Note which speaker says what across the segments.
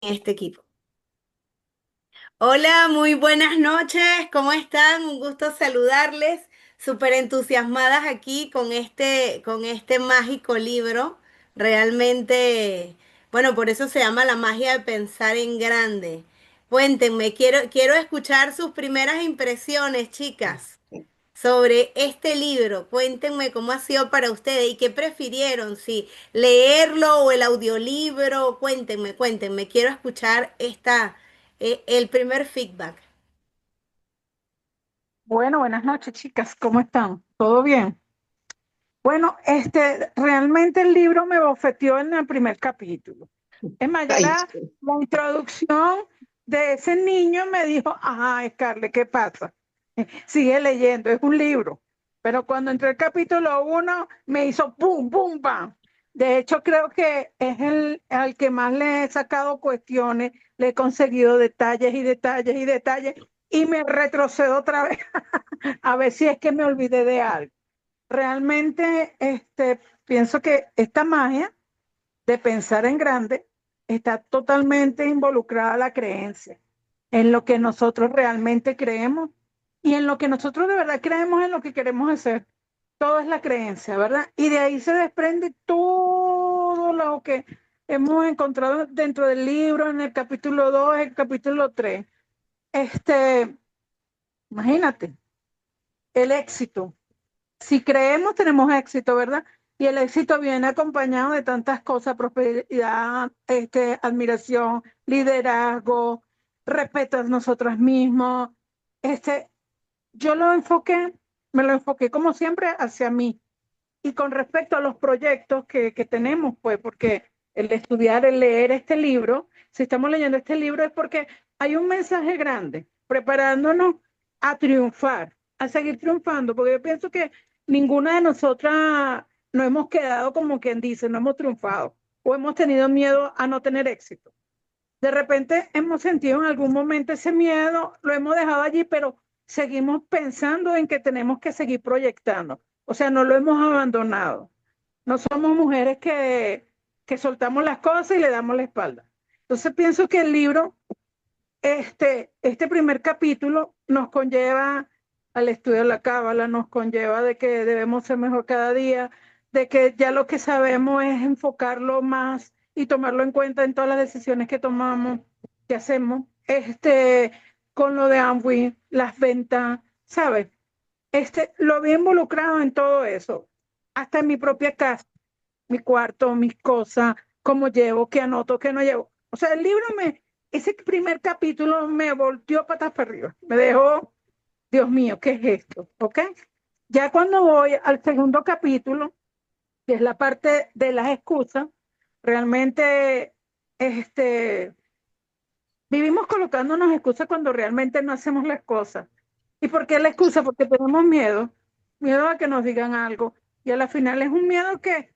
Speaker 1: este equipo. Hola, muy buenas noches, ¿cómo están? Un gusto saludarles, súper entusiasmadas aquí con este mágico libro. Realmente, bueno, por eso se llama La magia de pensar en grande. Cuéntenme, quiero escuchar sus primeras impresiones, chicas, sobre este libro. Cuéntenme cómo ha sido para ustedes y qué prefirieron, si leerlo o el audiolibro. Cuéntenme. Quiero escuchar el primer feedback.
Speaker 2: Bueno, buenas noches, chicas. ¿Cómo están? ¿Todo bien? Bueno, realmente el libro me bofeteó en el primer capítulo. Es más, ya
Speaker 1: Ay,
Speaker 2: la introducción de ese niño me dijo, ajá, Scarlett, ¿qué pasa? Sigue leyendo, es un libro. Pero cuando entré el capítulo uno, me hizo pum, pum, pam. De hecho, creo que es el al que más le he sacado cuestiones, le he conseguido detalles y detalles y detalles, y me retrocedo otra vez a ver si es que me olvidé de algo. Realmente, pienso que esta magia de pensar en grande está totalmente involucrada la creencia, en lo que nosotros realmente creemos y en lo que nosotros de verdad creemos en lo que queremos hacer. Todo es la creencia, ¿verdad? Y de ahí se desprende todo lo que hemos encontrado dentro del libro, en el capítulo 2, el capítulo 3. Este, imagínate, el éxito. Si creemos, tenemos éxito, ¿verdad? Y el éxito viene acompañado de tantas cosas: prosperidad, admiración, liderazgo, respeto a nosotros mismos. Este, yo me lo enfoqué como siempre hacia mí. Y con respecto a los proyectos que tenemos, pues, porque el estudiar, el leer este libro, si estamos leyendo este libro es porque hay un mensaje grande, preparándonos a triunfar, a seguir triunfando, porque yo pienso que ninguna de nosotras no hemos quedado como quien dice, no hemos triunfado o hemos tenido miedo a no tener éxito. De repente hemos sentido en algún momento ese miedo, lo hemos dejado allí, pero seguimos pensando en que tenemos que seguir proyectando. O sea, no lo hemos abandonado. No somos mujeres que soltamos las cosas y le damos la espalda. Entonces pienso que el libro, este primer capítulo nos conlleva al estudio de la cábala, nos conlleva de que debemos ser mejor cada día, de que ya lo que sabemos es enfocarlo más y tomarlo en cuenta en todas las decisiones que tomamos, que hacemos. Con lo de Amway, las ventas, ¿sabes? Lo había involucrado en todo eso, hasta en mi propia casa, mi cuarto, mis cosas, cómo llevo, qué anoto, qué no llevo. O sea, ese primer capítulo me volteó patas para arriba, me dejó, Dios mío, ¿qué es esto? ¿Ok? Ya cuando voy al segundo capítulo, que es la parte de las excusas, realmente, este, vivimos colocándonos excusas cuando realmente no hacemos las cosas. ¿Y por qué la excusa? Porque tenemos miedo, miedo a que nos digan algo. Y a la final es un miedo que,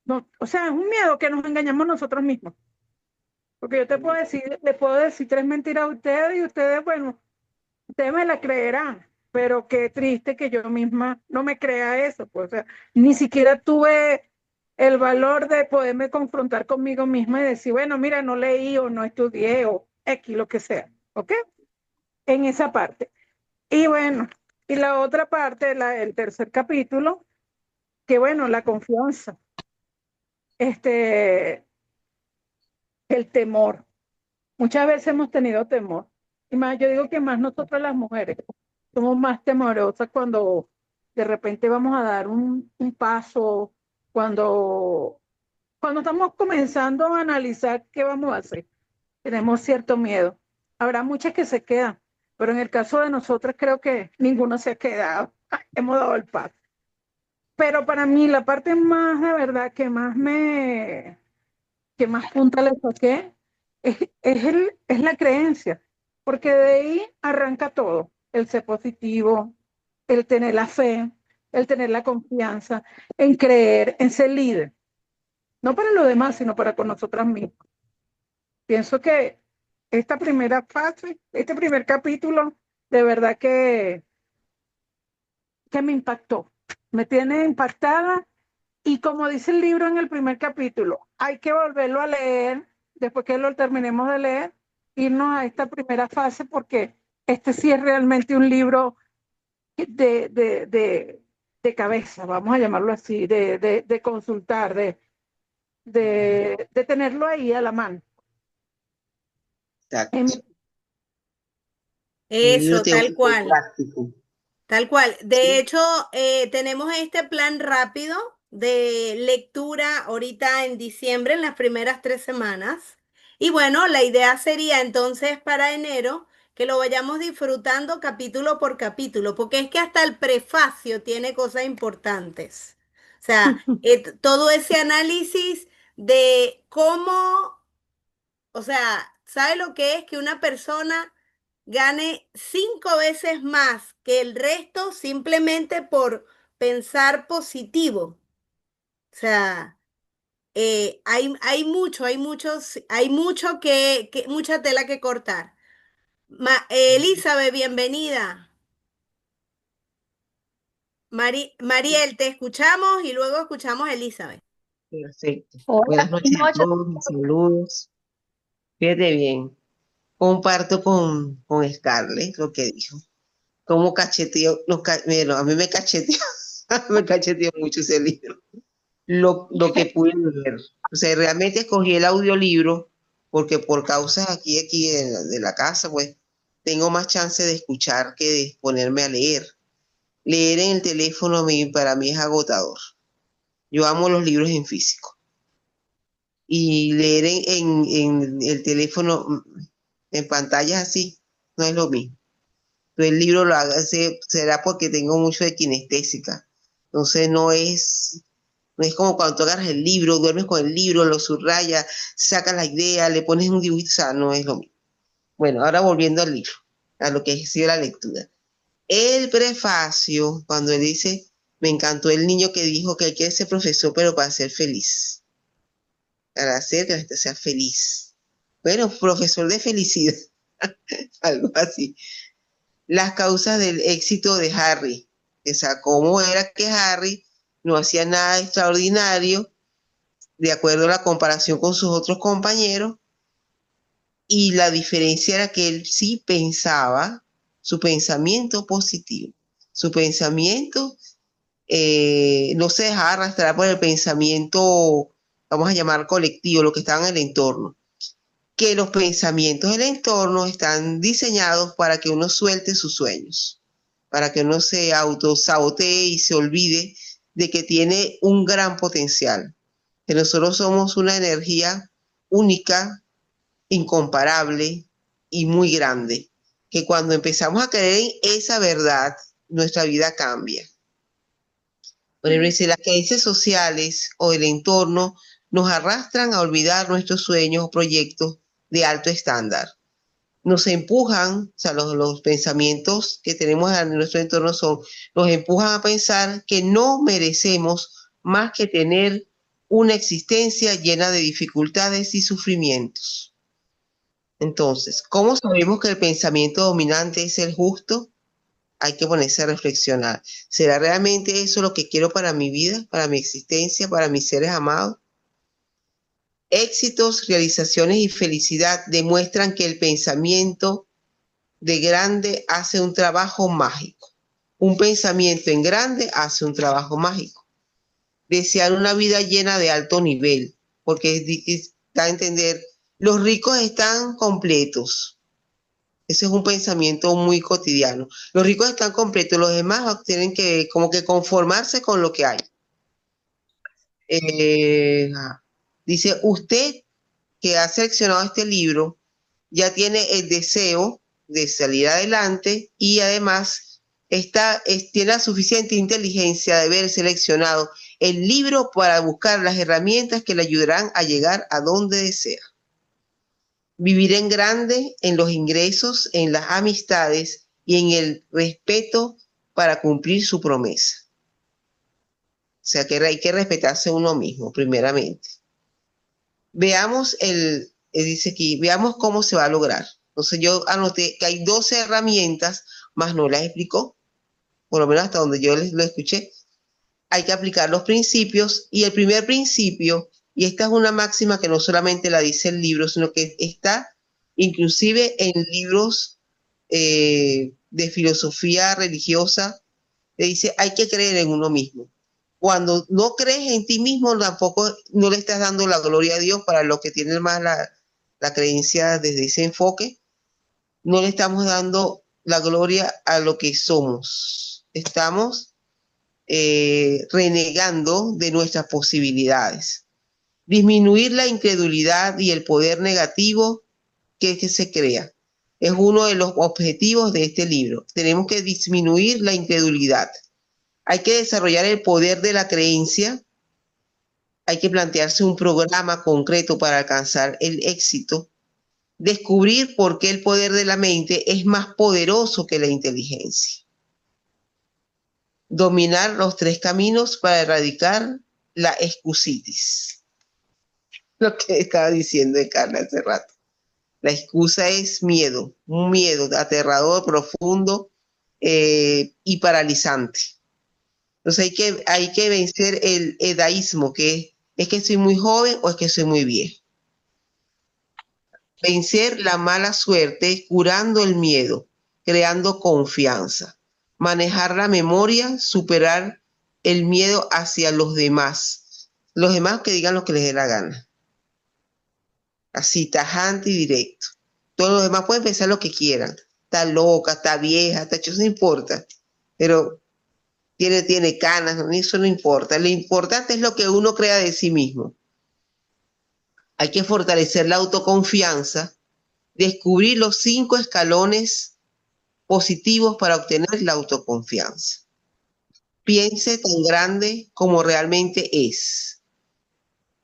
Speaker 2: no, o sea, es un miedo que nos engañamos nosotros mismos. Porque yo te puedo decir, le puedo decir tres mentiras a ustedes y ustedes, bueno, ustedes me la creerán. Pero qué triste que yo misma no me crea eso. Pues, o sea, ni siquiera tuve el valor de poderme confrontar conmigo misma y decir, bueno, mira, no leí o no estudié o X, lo que sea. ¿Ok? En esa parte. Y bueno, y la otra parte, el tercer capítulo, que bueno, la confianza, este, el temor. Muchas veces hemos tenido temor. Y más, yo digo que más nosotras las mujeres somos más temorosas cuando de repente vamos a dar un paso, cuando, cuando estamos comenzando a analizar qué vamos a hacer. Tenemos cierto miedo. Habrá muchas que se quedan, pero en el caso de nosotras creo que ninguno se ha quedado. Hemos dado el paso. Pero para mí la parte más de verdad que más punta le saqué es la creencia, porque de ahí arranca todo, el ser positivo, el tener la fe, el tener la confianza, en creer, en ser líder, no para los demás, sino para con nosotras mismas. Pienso que esta primera fase, este primer capítulo, de verdad que me impactó, me tiene impactada. Y como dice el libro en el primer capítulo, hay que volverlo a leer después que lo terminemos de leer, irnos a esta primera fase porque este sí es realmente un libro de, de, de, de cabeza, vamos a llamarlo así, de consultar, de tenerlo ahí a la mano.
Speaker 3: Exacto. Un libro
Speaker 1: Eso, tal
Speaker 3: teórico
Speaker 1: cual.
Speaker 3: práctico.
Speaker 1: Tal cual. De
Speaker 3: Sí.
Speaker 1: hecho, tenemos este plan rápido de lectura ahorita en diciembre, en las primeras 3 semanas. Y bueno, la idea sería entonces para enero que lo vayamos disfrutando capítulo por capítulo, porque es que hasta el prefacio tiene cosas importantes. O sea, todo ese análisis de cómo, o sea, ¿sabe lo que es que una persona gane 5 veces más que el resto simplemente por pensar positivo? O sea, hay mucho mucha tela que cortar. Elizabeth, bienvenida. Mariel, te escuchamos y luego escuchamos a Elizabeth.
Speaker 3: Perfecto.
Speaker 2: Hola,
Speaker 3: Buenas noches
Speaker 2: buenas
Speaker 3: a
Speaker 2: noches.
Speaker 3: todos, mis saludos. Fíjate bien. Comparto con Scarlett lo que dijo. Cómo cacheteó, bueno, a mí me cacheteó, me cacheteó mucho ese libro. Lo que pude leer. O sea, realmente escogí el audiolibro porque por causas aquí de la casa, pues, tengo más chance de escuchar que de ponerme a leer. Leer en el teléfono para mí es agotador. Yo amo los libros en físico. Y leer en el teléfono, en pantallas así, no es lo mismo. Pero el libro lo haga, será porque tengo mucho de kinestésica. Entonces no es como cuando tú agarras el libro, duermes con el libro, lo subrayas, sacas la idea, le pones un dibujito, o sea, no es lo mismo. Bueno, ahora volviendo al libro, a lo que ha sido la lectura. El prefacio, cuando él dice, me encantó el niño que dijo que él quiere ser profesor, pero para ser feliz, para hacer que la gente sea feliz. Bueno, profesor de felicidad, algo así. Las causas del éxito de Harry. O sea, cómo era que Harry no hacía nada extraordinario, de acuerdo a la comparación con sus otros compañeros, y la diferencia era que él sí pensaba su pensamiento positivo, su pensamiento no se dejaba arrastrar por el pensamiento, vamos a llamar colectivo, lo que estaba en el entorno, que los pensamientos del entorno están diseñados para que uno suelte sus sueños, para que uno se autosabotee y se olvide de que tiene un gran potencial, que nosotros somos una energía única, incomparable y muy grande, que cuando empezamos a creer en esa verdad, nuestra vida cambia. Por ejemplo, si las creencias sociales o el entorno nos arrastran a olvidar nuestros sueños o proyectos de alto estándar. Nos empujan, o sea, los pensamientos que tenemos en nuestro entorno nos empujan a pensar que no merecemos más que tener una existencia llena de dificultades y sufrimientos. Entonces, ¿cómo sabemos que el pensamiento dominante es el justo? Hay que ponerse a reflexionar. ¿Será realmente eso lo que quiero para mi vida, para mi existencia, para mis seres amados? Éxitos, realizaciones y felicidad demuestran que el pensamiento de grande hace un trabajo mágico. Un pensamiento en grande hace un trabajo mágico. Desear una vida llena de alto nivel, porque da a entender, los ricos están completos. Ese es un pensamiento muy cotidiano. Los ricos están completos, los demás tienen que como que conformarse con lo que hay. Dice, usted que ha seleccionado este libro ya tiene el deseo de salir adelante y además tiene la suficiente inteligencia de haber seleccionado el libro para buscar las herramientas que le ayudarán a llegar a donde desea. Vivir en grande, en los ingresos, en las amistades y en el respeto para cumplir su promesa. O sea que hay que respetarse a uno mismo, primeramente. Veamos dice aquí, veamos cómo se va a lograr. Entonces yo anoté que hay 12 herramientas, más no las explicó, por lo menos hasta donde yo lo escuché. Hay que aplicar los principios y el primer principio Y esta es una máxima que no solamente la dice el libro, sino que está inclusive en libros de filosofía religiosa, que dice, hay que creer en uno mismo. Cuando no crees en ti mismo, tampoco no le estás dando la gloria a Dios. Para los que tienen más la creencia desde ese enfoque, no le estamos dando la gloria a lo que somos. Estamos renegando de nuestras posibilidades. Disminuir la incredulidad y el poder negativo que se crea. Es uno de los objetivos de este libro. Tenemos que disminuir la incredulidad. Hay que desarrollar el poder de la creencia. Hay que plantearse un programa concreto para alcanzar el éxito. Descubrir por qué el poder de la mente es más poderoso que la inteligencia. Dominar los 3 caminos para erradicar la excusitis. Lo que estaba diciendo de Carla hace rato. La excusa es miedo, un miedo aterrador, profundo y paralizante. Entonces hay que vencer el edaísmo, que es que soy muy joven o es que soy muy viejo. Vencer la mala suerte curando el miedo, creando confianza. Manejar la memoria, superar el miedo hacia los demás. Los demás que digan lo que les dé la gana. Así, tajante y directo. Todos los demás pueden pensar lo que quieran. Está loca, está vieja, está hecho, eso no importa. Pero tiene canas, eso no importa. Lo importante es lo que uno crea de sí mismo. Hay que fortalecer la autoconfianza, descubrir los 5 escalones positivos para obtener la autoconfianza. Piense tan grande como realmente es.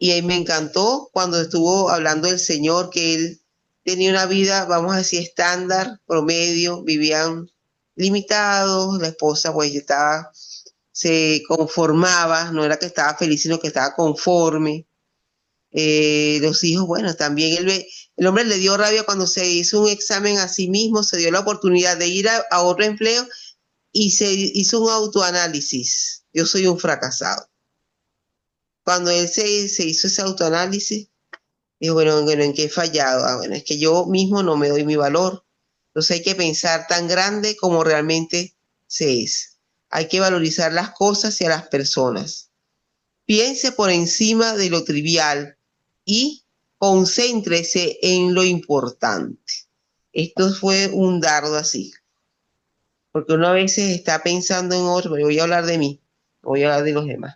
Speaker 3: Y ahí me encantó cuando estuvo hablando el Señor, que él tenía una vida, vamos a decir, estándar, promedio, vivían limitados, la esposa pues se conformaba, no era que estaba feliz, sino que estaba conforme. Los hijos, bueno, también el hombre le dio rabia cuando se hizo un examen a sí mismo, se dio la oportunidad de ir a otro empleo y se hizo un autoanálisis. Yo soy un fracasado. Cuando él se hizo ese autoanálisis, dijo, bueno, ¿en qué he fallado? Bueno, es que yo mismo no me doy mi valor. Entonces hay que pensar tan grande como realmente se es. Hay que valorizar las cosas y a las personas. Piense por encima de lo trivial y concéntrese en lo importante. Esto fue un dardo así. Porque uno a veces está pensando en otro, pero voy a hablar de mí, voy a hablar de los demás.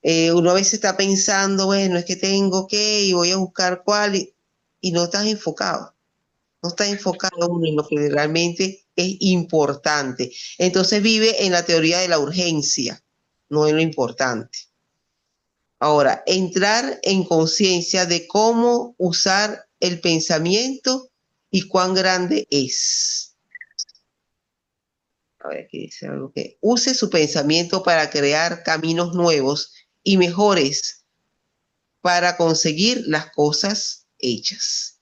Speaker 3: Uno a veces está pensando, bueno, es que tengo que, y voy a buscar cuál, y no estás enfocado. No estás enfocado uno en lo que realmente es importante. Entonces vive en la teoría de la urgencia, no en lo importante. Ahora, entrar en conciencia de cómo usar el pensamiento y cuán grande es. A ver, aquí dice algo que use su pensamiento para crear caminos nuevos y mejores para conseguir las cosas hechas.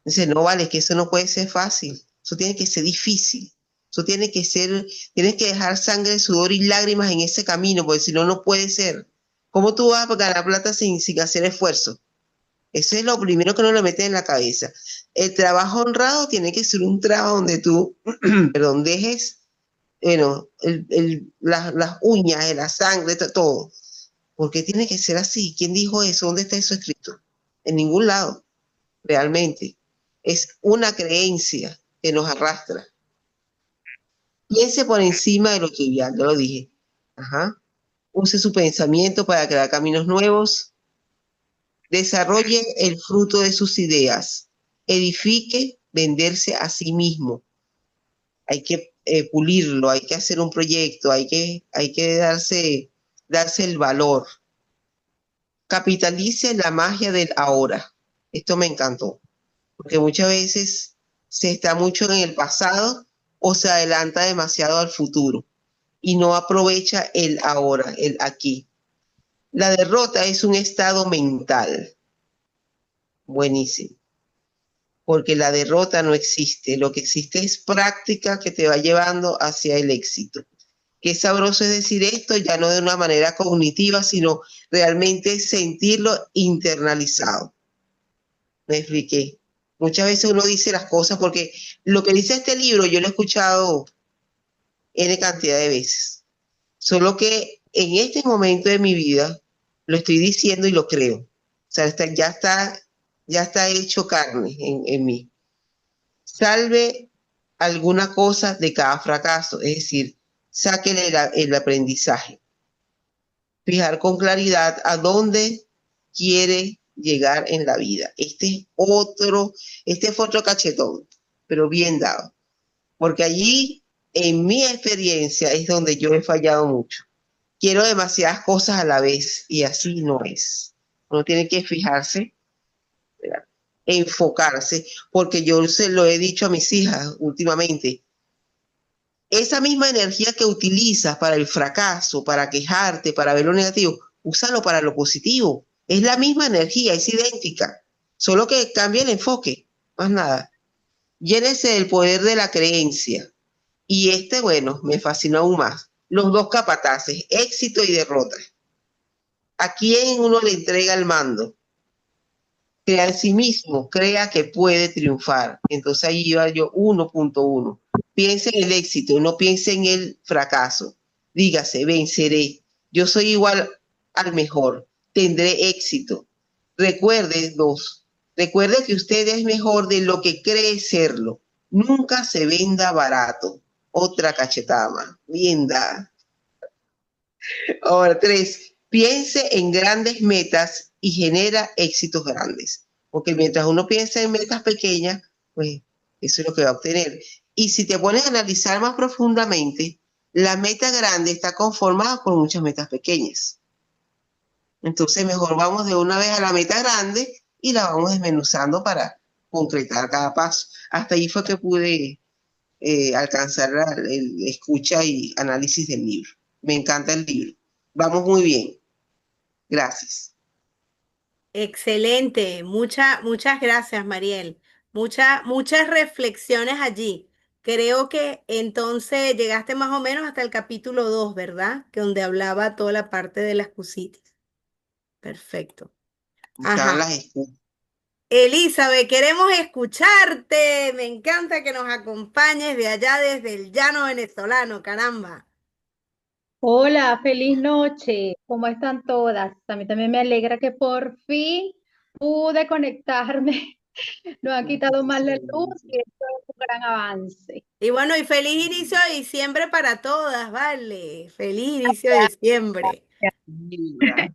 Speaker 3: Dice, no vale, que eso no puede ser fácil, eso tiene que ser difícil, eso tiene que ser, tienes que dejar sangre, sudor y lágrimas en ese camino, porque si no, no puede ser. ¿Cómo tú vas a ganar plata sin hacer esfuerzo? Eso es lo primero que uno le mete en la cabeza. El trabajo honrado tiene que ser un trabajo donde tú, perdón, dejes, bueno, las uñas, la sangre, todo. Porque tiene que ser así. ¿Quién dijo eso? ¿Dónde está eso escrito? En ningún lado, realmente. Es una creencia que nos arrastra. Piense por encima de lo trivial, ya lo dije. Ajá. Use su pensamiento para crear caminos nuevos. Desarrolle el fruto de sus ideas. Edifique, venderse a sí mismo. Hay que pulirlo, hay que hacer un proyecto, hay que darse el valor. Capitalice la magia del ahora. Esto me encantó, porque muchas veces se está mucho en el pasado o se adelanta demasiado al futuro y no aprovecha el ahora, el aquí. La derrota es un estado mental. Buenísimo. Porque la derrota no existe. Lo que existe es práctica que te va llevando hacia el éxito. Qué sabroso es decir esto, ya no de una manera cognitiva, sino realmente sentirlo internalizado. Me expliqué. Muchas veces uno dice las cosas porque lo que dice este libro yo lo he escuchado N cantidad de veces. Solo que en este momento de mi vida lo estoy diciendo y lo creo. O sea, ya está hecho carne en mí. Salve alguna cosa de cada fracaso, es decir, sáquele el aprendizaje. Fijar con claridad a dónde quiere llegar en la vida. Este fue otro cachetón, pero bien dado. Porque allí, en mi experiencia, es donde yo he fallado mucho. Quiero demasiadas cosas a la vez y así no es. Uno tiene que fijarse, ¿verdad? Enfocarse, porque yo se lo he dicho a mis hijas últimamente. Esa misma energía que utilizas para el fracaso, para quejarte, para ver lo negativo, úsalo para lo positivo. Es la misma energía, es idéntica, solo que cambia el enfoque, más nada. Llénese del poder de la creencia. Y bueno, me fascinó aún más. Los dos capataces, éxito y derrota. ¿A quién uno le entrega el mando? Crea en sí mismo, crea que puede triunfar. Entonces ahí iba yo 1.1. Piense en el éxito, no piense en el fracaso. Dígase, venceré. Yo soy igual al mejor. Tendré éxito. Recuerde, dos, recuerde que usted es mejor de lo que cree serlo. Nunca se venda barato. Otra cachetada más. Bien dada. Ahora, tres, piense en grandes metas y genera éxitos grandes. Porque mientras uno piensa en metas pequeñas, pues eso es lo que va a obtener. Y si te pones a analizar más profundamente, la meta grande está conformada por muchas metas pequeñas. Entonces, mejor vamos de una vez a la meta grande y la vamos desmenuzando para concretar cada paso. Hasta ahí fue que pude alcanzar el escucha y análisis del libro. Me encanta el libro. Vamos muy bien. Gracias.
Speaker 1: Excelente, muchas gracias, Mariel. Muchas reflexiones allí. Creo que entonces llegaste más o menos hasta el capítulo 2, ¿verdad? Que donde hablaba toda la parte de las cusitis. Perfecto.
Speaker 3: Estaban
Speaker 1: Ajá.
Speaker 3: las escuchas.
Speaker 1: Elizabeth, queremos escucharte. Me encanta que nos acompañes de allá desde el llano venezolano, caramba.
Speaker 4: Hola, feliz noche. ¿Cómo están todas? A mí también me alegra que por fin pude conectarme. Nos ha quitado más la luz y esto es un gran avance.
Speaker 1: Y bueno, y feliz inicio de diciembre para todas, ¿vale? Feliz inicio de diciembre.
Speaker 3: Libra.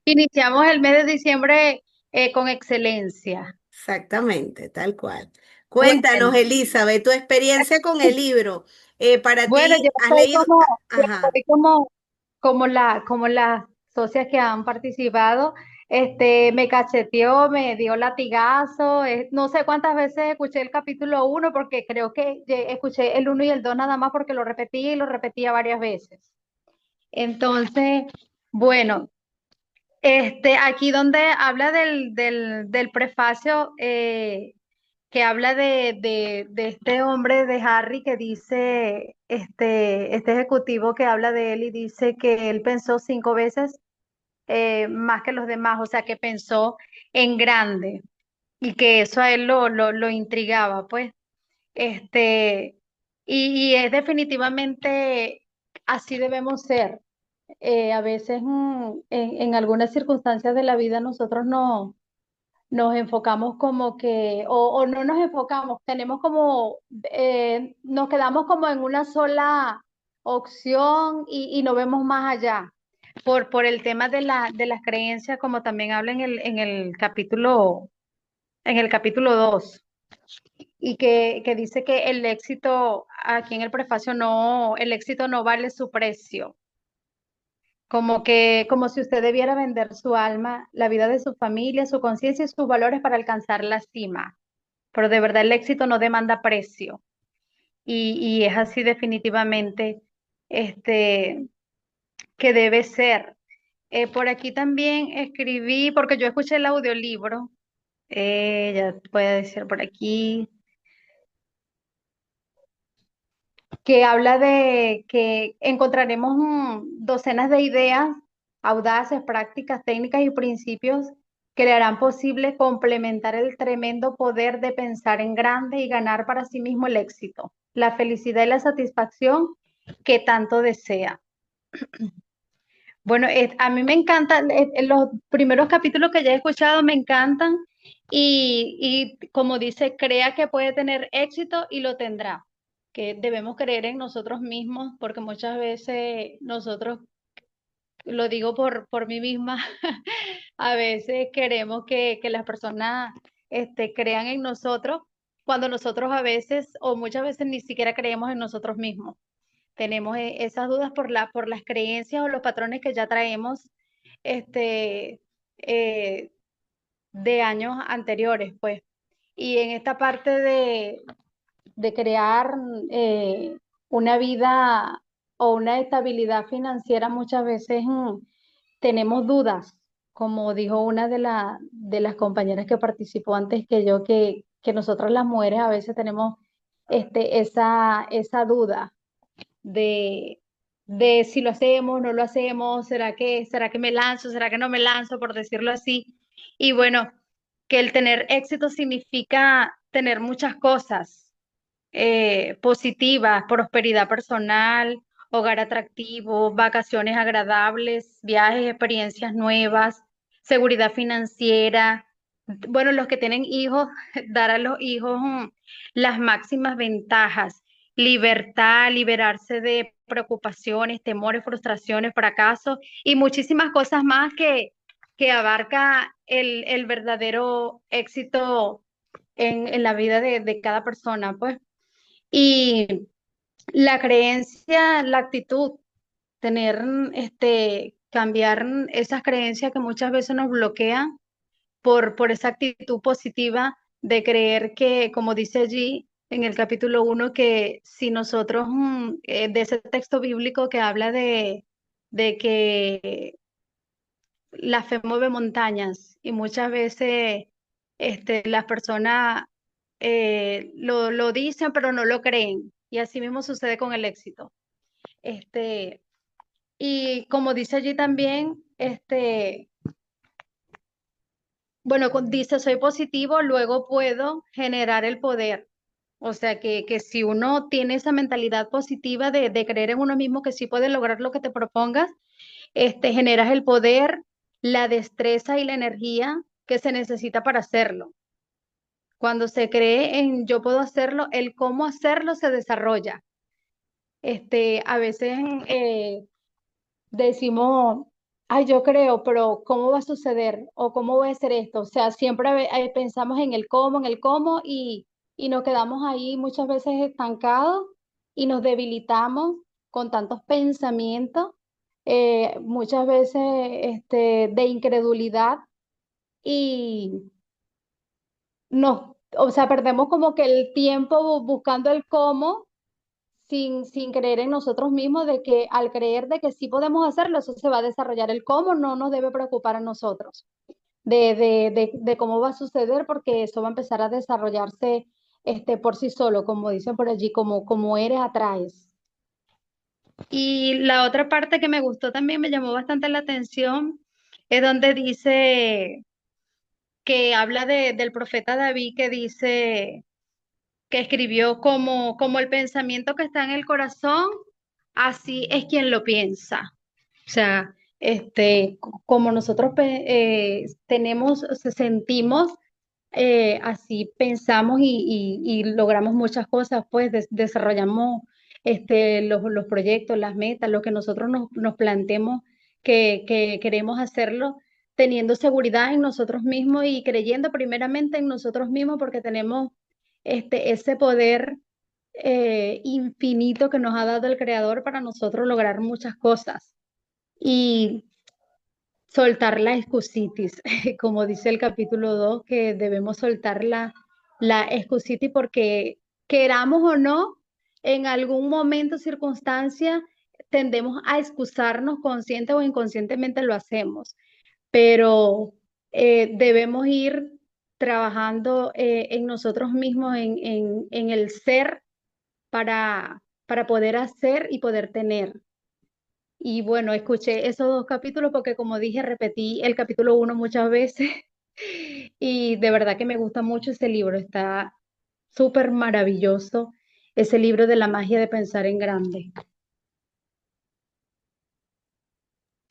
Speaker 4: Iniciamos el mes de diciembre con excelencia.
Speaker 1: Exactamente, tal cual. Cuéntanos,
Speaker 4: Bueno,
Speaker 1: Elizabeth, tu experiencia con el libro. Para
Speaker 4: bueno,
Speaker 1: ti, ¿has leído?
Speaker 4: yo
Speaker 1: Ajá.
Speaker 4: estoy como las socias que han participado, me cacheteó, me dio latigazo, no sé cuántas veces escuché el capítulo uno porque creo que escuché el uno y el 2 nada más porque lo repetía y lo repetía varias veces. Entonces, bueno, aquí donde habla del prefacio, que habla de este hombre, de Harry, que dice, este ejecutivo que habla de él y dice que él pensó 5 veces más que los demás, o sea, que pensó en grande y que eso a él lo intrigaba, pues. Este, y es definitivamente así debemos ser. A veces en algunas circunstancias de la vida nosotros no nos enfocamos como que, o no nos enfocamos, tenemos como, nos quedamos como en una sola opción y no vemos más allá por el tema de las creencias, como también habla en el capítulo 2 y que dice que el éxito, aquí en el prefacio, no, el éxito no vale su precio. Como si usted debiera vender su alma, la vida de su familia, su conciencia y sus valores para alcanzar la cima. Pero de verdad el éxito no demanda precio. Y es así definitivamente este, que debe ser. Por aquí también escribí, porque yo escuché el audiolibro, ya puede decir por aquí. que habla de que encontraremos docenas de ideas audaces, prácticas, técnicas y principios que le harán posible complementar el tremendo poder de pensar en grande y ganar para sí mismo el éxito, la felicidad y la satisfacción que tanto desea. Bueno, a mí me encantan, los primeros capítulos que ya he escuchado me encantan y como dice, crea que puede tener éxito y lo tendrá, que debemos creer en nosotros mismos porque muchas veces nosotros, lo digo por mí misma, a veces queremos que las personas crean en nosotros cuando nosotros a veces o muchas veces ni siquiera creemos en nosotros mismos. Tenemos esas dudas por las creencias o los patrones que ya traemos este, eh, de años anteriores, pues. Y en esta parte de crear una vida o una estabilidad financiera, muchas veces tenemos dudas, como dijo una de las compañeras que participó antes que yo, que nosotras las mujeres a veces tenemos esa duda de, de si lo hacemos, no lo hacemos, será que me lanzo, será que no me lanzo, por decirlo así. Y bueno, que el tener éxito significa tener muchas cosas positivas, prosperidad personal, hogar atractivo, vacaciones agradables, viajes, experiencias nuevas, seguridad financiera. Bueno, los que tienen hijos, dar a los hijos las máximas ventajas, libertad, liberarse de preocupaciones, temores, frustraciones, fracasos y muchísimas cosas más que abarca el verdadero éxito en la vida de cada persona, pues. Y la creencia, la actitud, tener, cambiar esas creencias que muchas veces nos bloquean por esa actitud positiva de creer que, como dice allí en el capítulo 1, que si nosotros, de ese texto bíblico que habla de que la fe mueve montañas y muchas veces las personas lo dicen pero no lo creen y así mismo sucede con el éxito. Este, y como dice allí también, bueno, dice soy positivo, luego puedo generar el poder. O sea que si uno tiene esa mentalidad positiva de creer en uno mismo que sí puedes lograr lo que te propongas, generas el poder, la destreza y la energía que se necesita para hacerlo. Cuando se cree en yo puedo hacerlo, el cómo hacerlo se desarrolla. A veces decimos, ay, yo creo, pero ¿cómo va a suceder? ¿O cómo voy a hacer esto? O sea, siempre pensamos en el cómo y nos quedamos ahí muchas veces estancados y nos debilitamos con tantos pensamientos, muchas veces de incredulidad y o sea, perdemos como que el tiempo buscando el cómo sin creer en nosotros mismos, de que al creer de que sí podemos hacerlo, eso se va a desarrollar. El cómo no nos debe preocupar a nosotros, de cómo va a suceder, porque eso va a empezar a desarrollarse por sí solo, como dicen por allí, como eres, atraes. Y la otra parte que me gustó también, me llamó bastante la atención, es donde dice que habla del profeta David, que dice que escribió como el pensamiento que está en el corazón, así es quien lo piensa. O sea, como nosotros tenemos, sentimos, así pensamos y logramos muchas cosas, pues desarrollamos los proyectos, las metas, lo que nosotros nos planteemos que queremos hacerlo, teniendo seguridad en nosotros mismos y creyendo primeramente en nosotros mismos porque tenemos ese poder infinito que nos ha dado el Creador para nosotros lograr muchas cosas. Y soltar la excusitis, como dice el capítulo 2 que debemos soltar la excusitis porque queramos o no, en algún momento, circunstancia, tendemos a excusarnos consciente o inconscientemente lo hacemos, pero debemos ir trabajando en nosotros mismos, en el ser, para para poder hacer y poder tener. Y bueno, escuché esos dos capítulos porque como dije, repetí el capítulo 1 muchas veces y de verdad que me gusta mucho ese libro, está súper maravilloso, ese libro de la magia de pensar en grande.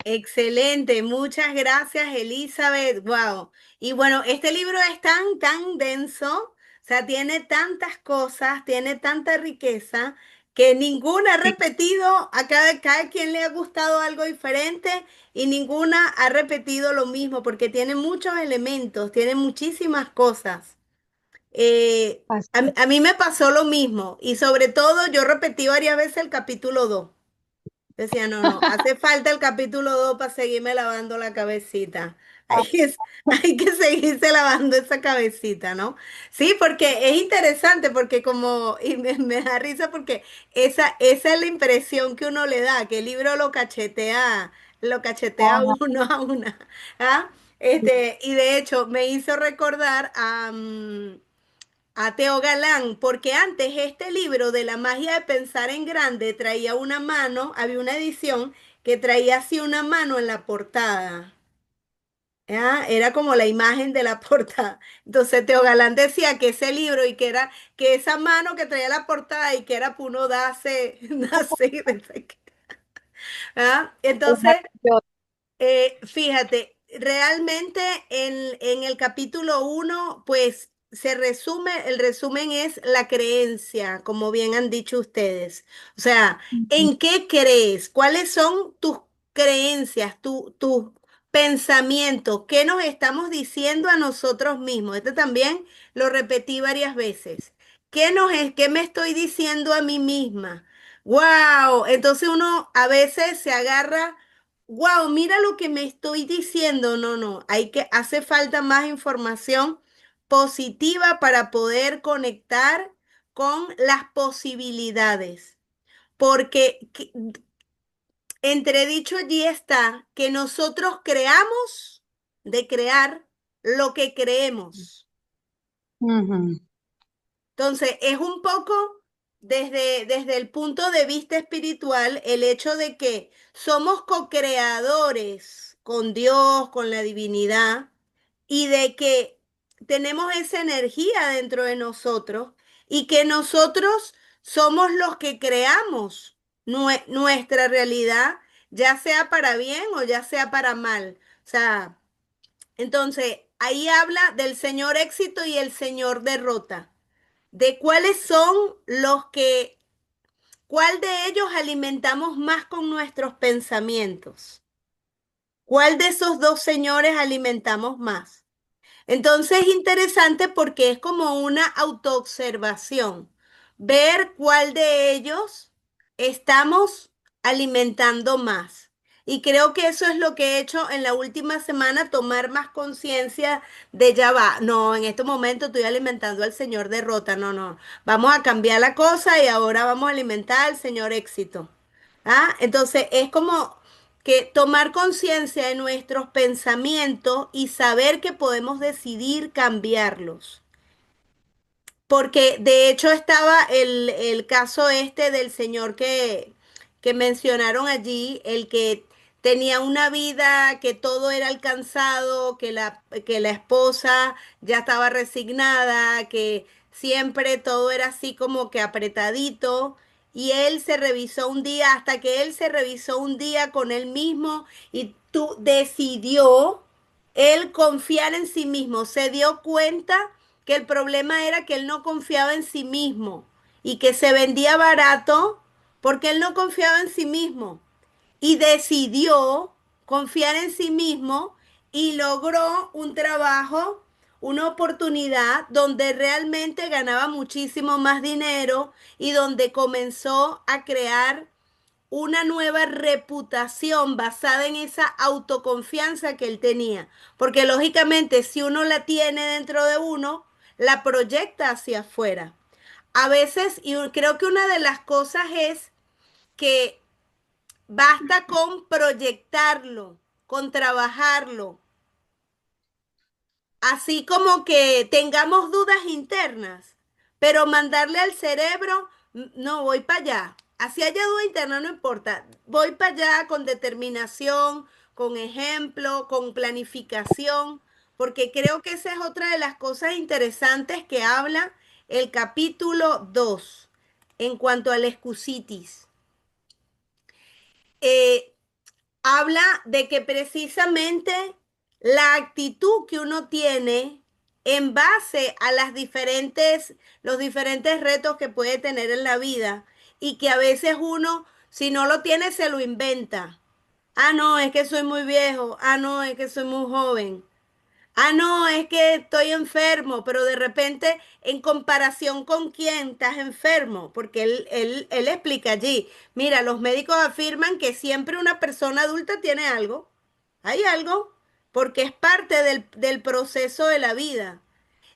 Speaker 1: Excelente, muchas gracias, Elizabeth. Wow. Y bueno, este libro es tan denso, o sea, tiene tantas cosas, tiene tanta riqueza, que ninguna ha repetido, cada quien le ha gustado algo diferente y ninguna ha repetido lo mismo, porque tiene muchos elementos, tiene muchísimas cosas.
Speaker 4: Así.
Speaker 1: A mí me pasó lo mismo y sobre todo yo repetí varias veces el capítulo 2. Decía, no, no, hace falta el capítulo 2 para seguirme lavando la cabecita. Hay que seguirse lavando esa cabecita, ¿no? Sí, porque es interesante, porque como, y me da risa porque esa es la impresión que uno le da, que el libro lo cachetea
Speaker 4: Ajá.
Speaker 1: uno a una. ¿Ah? Y de hecho me hizo recordar a Teo Galán, porque antes este libro de la magia de pensar en grande traía una mano, había una edición que traía así una mano en la portada. ¿Ya? Era como la imagen de la portada. Entonces Teo Galán decía que ese libro y que era que esa mano que traía la portada y que era para uno darse, darse y ¿ah?
Speaker 4: Es
Speaker 1: Entonces,
Speaker 4: maravilloso.
Speaker 1: fíjate, realmente en el capítulo 1, pues se resume, el resumen es la creencia, como bien han dicho ustedes. O sea, ¿en qué crees? ¿Cuáles son tus creencias, tus pensamientos? ¿Qué nos estamos diciendo a nosotros mismos? Este también lo repetí varias veces. ¿Qué me estoy diciendo a mí misma? ¡Wow! Entonces uno a veces se agarra. Wow, mira lo que me estoy diciendo. No, no, hace falta más información positiva para poder conectar con las posibilidades. Porque entredicho allí está que nosotros creamos de crear lo que creemos.
Speaker 4: Ujú.
Speaker 1: Entonces, es un poco desde el punto de vista espiritual el hecho de que somos co-creadores con Dios, con la divinidad, y de que tenemos esa energía dentro de nosotros y que nosotros somos los que creamos nuestra realidad, ya sea para bien o ya sea para mal. O sea, entonces ahí habla del señor éxito y el señor derrota, de cuáles son cuál de ellos alimentamos más con nuestros pensamientos, cuál de esos dos señores alimentamos más. Entonces es interesante porque es como una autoobservación, ver cuál de ellos estamos alimentando más. Y creo que eso es lo que he hecho en la última semana, tomar más conciencia de ya va. No, en este momento estoy alimentando al señor derrota. No, no. Vamos a cambiar la cosa y ahora vamos a alimentar al señor éxito. ¿Ah? Entonces es como que tomar conciencia de nuestros pensamientos y saber que podemos decidir cambiarlos. Porque de hecho estaba el caso este del señor que mencionaron allí, el que tenía una vida, que todo era alcanzado, que la esposa ya estaba resignada, que siempre todo era así como que apretadito. Y él se revisó un día, hasta que él se revisó un día con él mismo y tú decidió él confiar en sí mismo, se dio cuenta que el problema era que él no confiaba en sí mismo y que se vendía barato porque él no confiaba en sí mismo y decidió confiar en sí mismo y logró un trabajo, una oportunidad donde realmente ganaba muchísimo más dinero y donde comenzó a crear una nueva reputación basada en esa autoconfianza que él tenía. Porque lógicamente si uno la tiene dentro de uno, la proyecta hacia afuera. A veces, y creo que una de las cosas es que basta con proyectarlo, con trabajarlo, así como que tengamos dudas internas, pero mandarle al cerebro, no voy para allá. así haya duda interna, no importa. Voy para allá con determinación, con ejemplo, con planificación, porque creo que esa es otra de las cosas interesantes que habla el capítulo 2 en cuanto al excusitis. Eh, Habla de que precisamente la actitud que uno tiene en base a los diferentes retos que puede tener en la vida y que a veces uno, si no lo tiene, se lo inventa. Ah, no, es que soy muy viejo. Ah, no, es que soy muy joven. Ah, no, es que estoy enfermo, pero de repente, en comparación con quién estás enfermo, porque él explica allí, mira, los médicos afirman que siempre una persona adulta tiene algo, hay algo, porque es parte del proceso de la vida.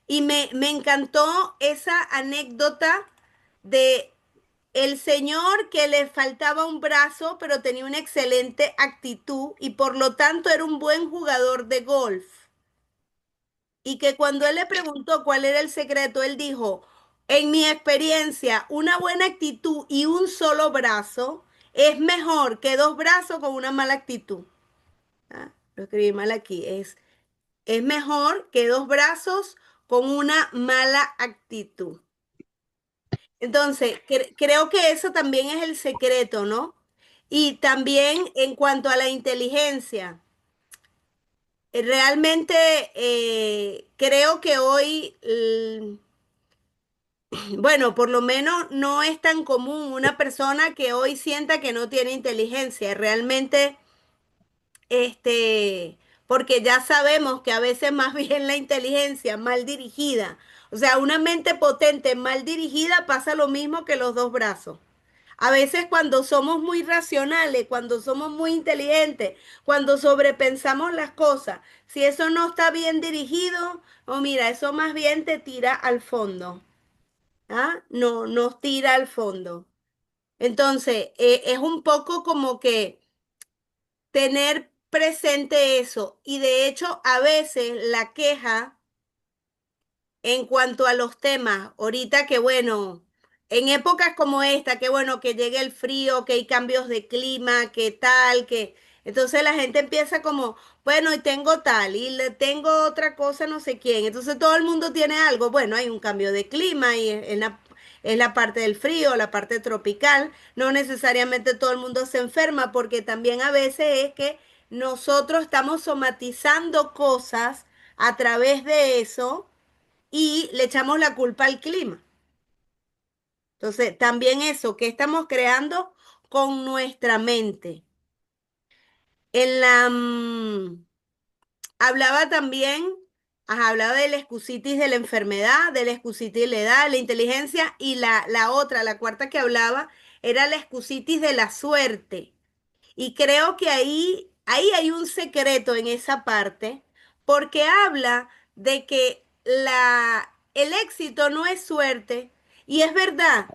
Speaker 1: Y me encantó esa anécdota de el señor que le faltaba un brazo, pero tenía una excelente actitud y por lo tanto era un buen jugador de golf. Y que cuando él le preguntó cuál era el secreto, él dijo, en mi experiencia, una buena actitud y un solo brazo es mejor que dos brazos con una mala actitud. Ah, lo escribí mal aquí. Es mejor que dos brazos con una mala actitud. Entonces, creo que eso también es el secreto, ¿no? Y también en cuanto a la inteligencia. Realmente creo que hoy bueno, por lo menos no es tan común una persona que hoy sienta que no tiene inteligencia. Realmente, porque ya sabemos que a veces más bien la inteligencia mal dirigida, o sea, una mente potente mal dirigida pasa lo mismo que los dos brazos. A veces cuando somos muy racionales, cuando somos muy inteligentes, cuando sobrepensamos las cosas, si eso no está bien dirigido, o mira, eso más bien te tira al fondo. ¿Ah? No, nos tira al fondo. Entonces, es un poco como que tener presente eso. Y de hecho, a veces la queja en cuanto a los temas, ahorita que bueno, en épocas como esta, que bueno, que llegue el frío, que hay cambios de clima, que tal, que... Entonces la gente empieza como, bueno, y tengo tal, y le tengo otra cosa, no sé quién. Entonces todo el mundo tiene algo. Bueno, hay un cambio de clima y en la parte del frío, la parte tropical. No necesariamente todo el mundo se enferma, porque también a veces es que nosotros estamos somatizando cosas a través de eso y le echamos la culpa al clima. Entonces, también eso, que estamos creando con nuestra mente. En hablaba también, hablaba de la excusitis de la enfermedad, de la excusitis de la edad, de la inteligencia, y la otra, la cuarta que hablaba, era la excusitis de la suerte. Y creo que ahí hay un secreto en esa parte, porque habla de que el éxito no es suerte. Y es verdad.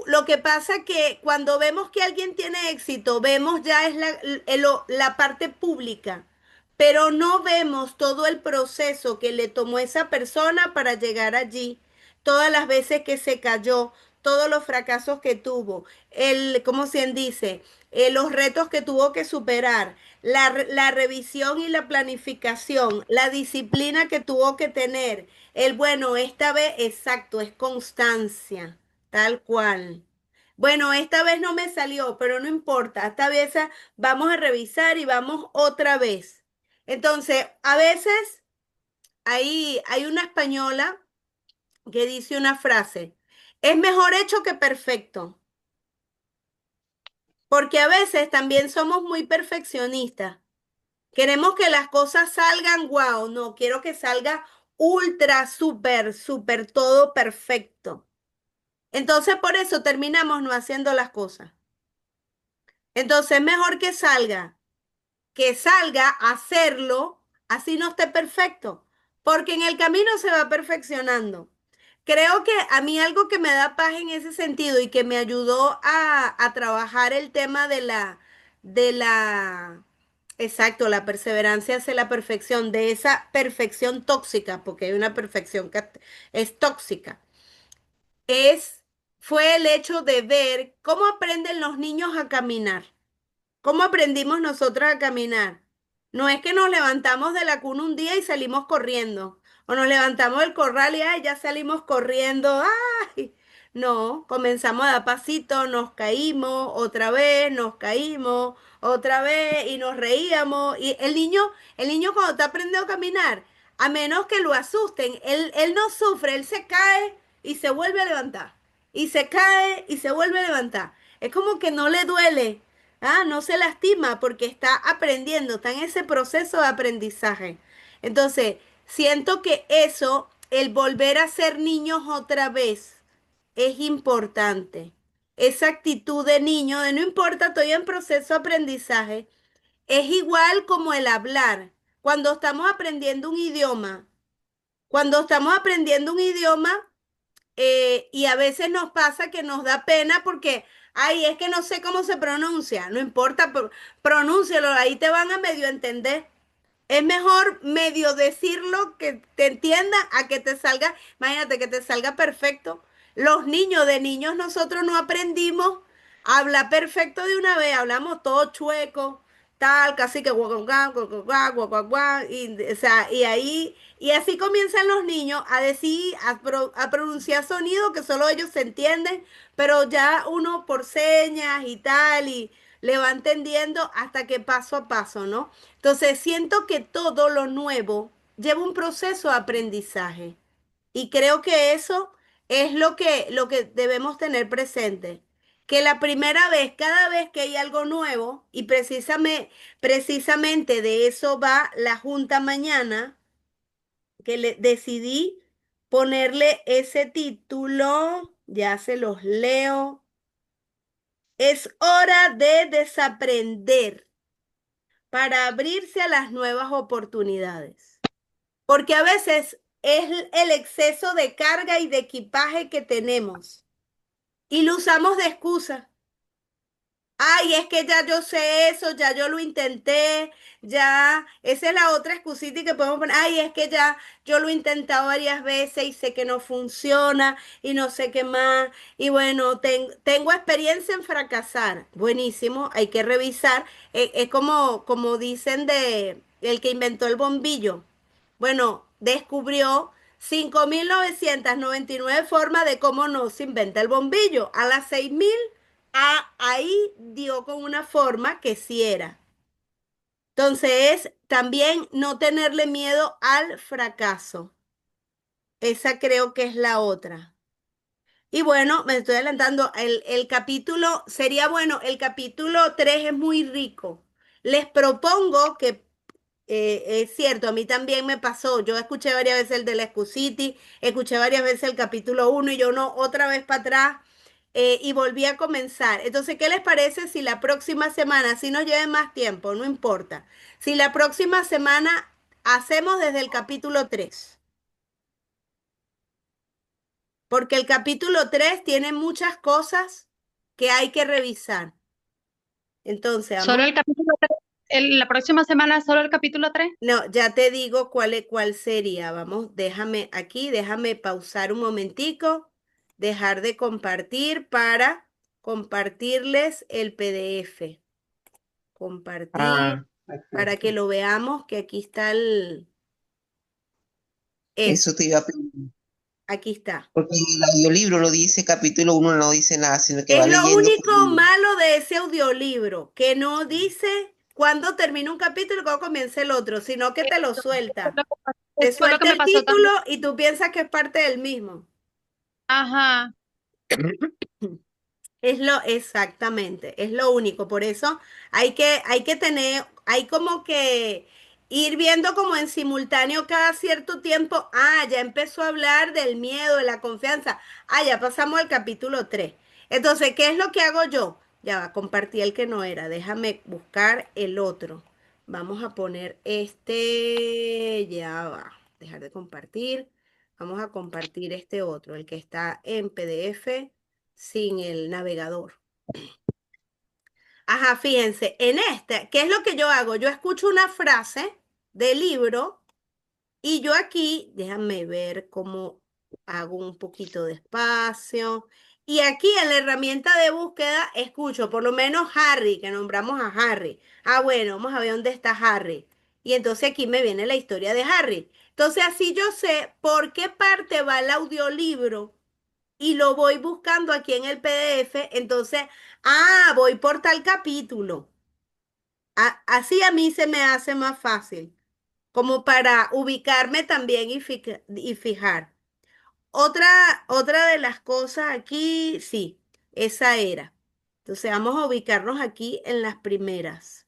Speaker 1: Lo que pasa que cuando vemos que alguien tiene éxito, vemos ya es la parte pública, pero no vemos todo el proceso que le tomó esa persona para llegar allí, todas las veces que se cayó, todos los fracasos que tuvo, como se dice, los retos que tuvo que superar, la revisión y la planificación, la disciplina que tuvo que tener, bueno, esta vez, exacto, es constancia, tal cual. Bueno, esta vez no me salió, pero no importa, esta vez vamos a revisar y vamos otra vez. Entonces, a veces hay una española que dice una frase, es mejor hecho que perfecto. Porque a veces también somos muy perfeccionistas. Queremos que las cosas salgan, wow, no, quiero que salga ultra, súper, súper, todo perfecto. Entonces por eso terminamos no haciendo las cosas. Entonces es mejor que salga a hacerlo, así no esté perfecto, porque en el camino se va perfeccionando. Creo que a mí algo que me da paz en ese sentido y que me ayudó a trabajar el tema de la, exacto, la perseverancia hacia la perfección, de esa perfección tóxica, porque hay una perfección que es tóxica, es fue el hecho de ver cómo aprenden los niños a caminar. ¿Cómo aprendimos nosotros a caminar? No es que nos levantamos de la cuna un día y salimos corriendo, o nos levantamos del corral y ay, ya salimos corriendo, ay. No, comenzamos a dar pasitos, nos caímos, otra vez, nos caímos, otra vez y nos reíamos. Y el niño cuando está aprendiendo a caminar, a menos que lo asusten, él no sufre, él se cae y se vuelve a levantar. Y se cae y se vuelve a levantar. Es como que no le duele. No se lastima porque está aprendiendo, está en ese proceso de aprendizaje. Entonces, siento que eso, el volver a ser niños otra vez, es importante. Esa actitud de niño, de no importa, estoy en proceso de aprendizaje, es igual como el hablar. Cuando estamos aprendiendo un idioma, cuando estamos aprendiendo un idioma, y a veces nos pasa que nos da pena porque, ay, es que no sé cómo se pronuncia. No importa, pronúncialo, ahí te van a medio entender. Es mejor medio decirlo que te entienda a que te salga, imagínate que te salga perfecto. Los niños, de niños nosotros no aprendimos a hablar perfecto de una vez, hablamos todo chueco, tal, casi que guau, guau, guau, guau, guau, guau, guau, guau, y, o sea, y ahí, y así comienzan los niños a decir, a pronunciar sonidos que solo ellos se entienden, pero ya uno por señas y tal, y le va entendiendo hasta que paso a paso, ¿no? Entonces siento que todo lo nuevo lleva un proceso de aprendizaje y creo que eso es lo que debemos tener presente. Que la primera vez, cada vez que hay algo nuevo, y precisamente de eso va la junta mañana, que decidí ponerle ese título, ya se los leo, es hora de desaprender para abrirse a las nuevas oportunidades. Porque a veces es el exceso de carga y de equipaje que tenemos y lo usamos de excusa. Ay, es que ya yo sé eso, ya yo lo intenté, ya, esa es la otra excusita que podemos poner. Ay, es que ya yo lo he intentado varias veces y sé que no funciona y no sé qué más. Y bueno, tengo experiencia en fracasar. Buenísimo, hay que revisar. Es como dicen de el que inventó el bombillo. Bueno, descubrió 5.999 formas de cómo no se inventa el bombillo. A las 6.000 ahí dio con una forma que sí era. Entonces, también no tenerle miedo al fracaso. Esa creo que es la otra. Y bueno, me estoy adelantando. El capítulo, sería bueno, el capítulo 3 es muy rico. Les propongo que es cierto, a mí también me pasó. Yo escuché varias veces el de la Excusiti, escuché varias veces el capítulo uno y yo no, otra vez para atrás y volví a comenzar. Entonces, ¿qué les parece si la próxima semana, si nos lleve más tiempo, no importa, si la próxima semana hacemos desde el capítulo 3? Porque el capítulo 3 tiene muchas cosas que hay que revisar. Entonces, vamos.
Speaker 4: Solo el capítulo 3, la próxima semana solo el capítulo 3.
Speaker 1: No, ya te digo cuál sería. Vamos, déjame pausar un momentico, dejar de compartir para compartirles el PDF. Compartir
Speaker 3: Ah,
Speaker 1: para que
Speaker 3: perfecto.
Speaker 1: lo veamos, que aquí está eso,
Speaker 3: Eso te iba a pedir.
Speaker 1: aquí está.
Speaker 3: Porque en el audiolibro lo dice, capítulo uno no dice nada, sino que
Speaker 1: Es
Speaker 3: va
Speaker 1: lo
Speaker 3: leyendo.
Speaker 1: único malo de ese audiolibro, que no dice cuándo termina un capítulo y cuándo comienza el otro, sino que te lo suelta. Te
Speaker 4: Eso fue lo que
Speaker 1: suelta
Speaker 4: me
Speaker 1: el
Speaker 4: pasó
Speaker 1: título
Speaker 4: también.
Speaker 1: y tú piensas que es parte del mismo.
Speaker 4: Ajá.
Speaker 1: Exactamente, es lo único. Por eso hay que tener, hay como que ir viendo como en simultáneo cada cierto tiempo. Ya empezó a hablar del miedo, de la confianza. Ya pasamos al capítulo 3. Entonces, ¿qué es lo que hago yo? Ya va, compartí el que no era. Déjame buscar el otro. Vamos a poner este, ya va, dejar de compartir. Vamos a compartir este otro, el que está en PDF sin el navegador. Ajá, fíjense, en este, ¿qué es lo que yo hago? Yo escucho una frase del libro y yo aquí, déjame ver cómo hago un poquito de espacio. Y aquí en la herramienta de búsqueda escucho por lo menos Harry, que nombramos a Harry. Ah, bueno, vamos a ver dónde está Harry. Y entonces aquí me viene la historia de Harry. Entonces así yo sé por qué parte va el audiolibro y lo voy buscando aquí en el PDF. Entonces, voy por tal capítulo. Así a mí se me hace más fácil, como para ubicarme también y fijar. Otra de las cosas aquí, sí, esa era. Entonces vamos a ubicarnos aquí en las primeras.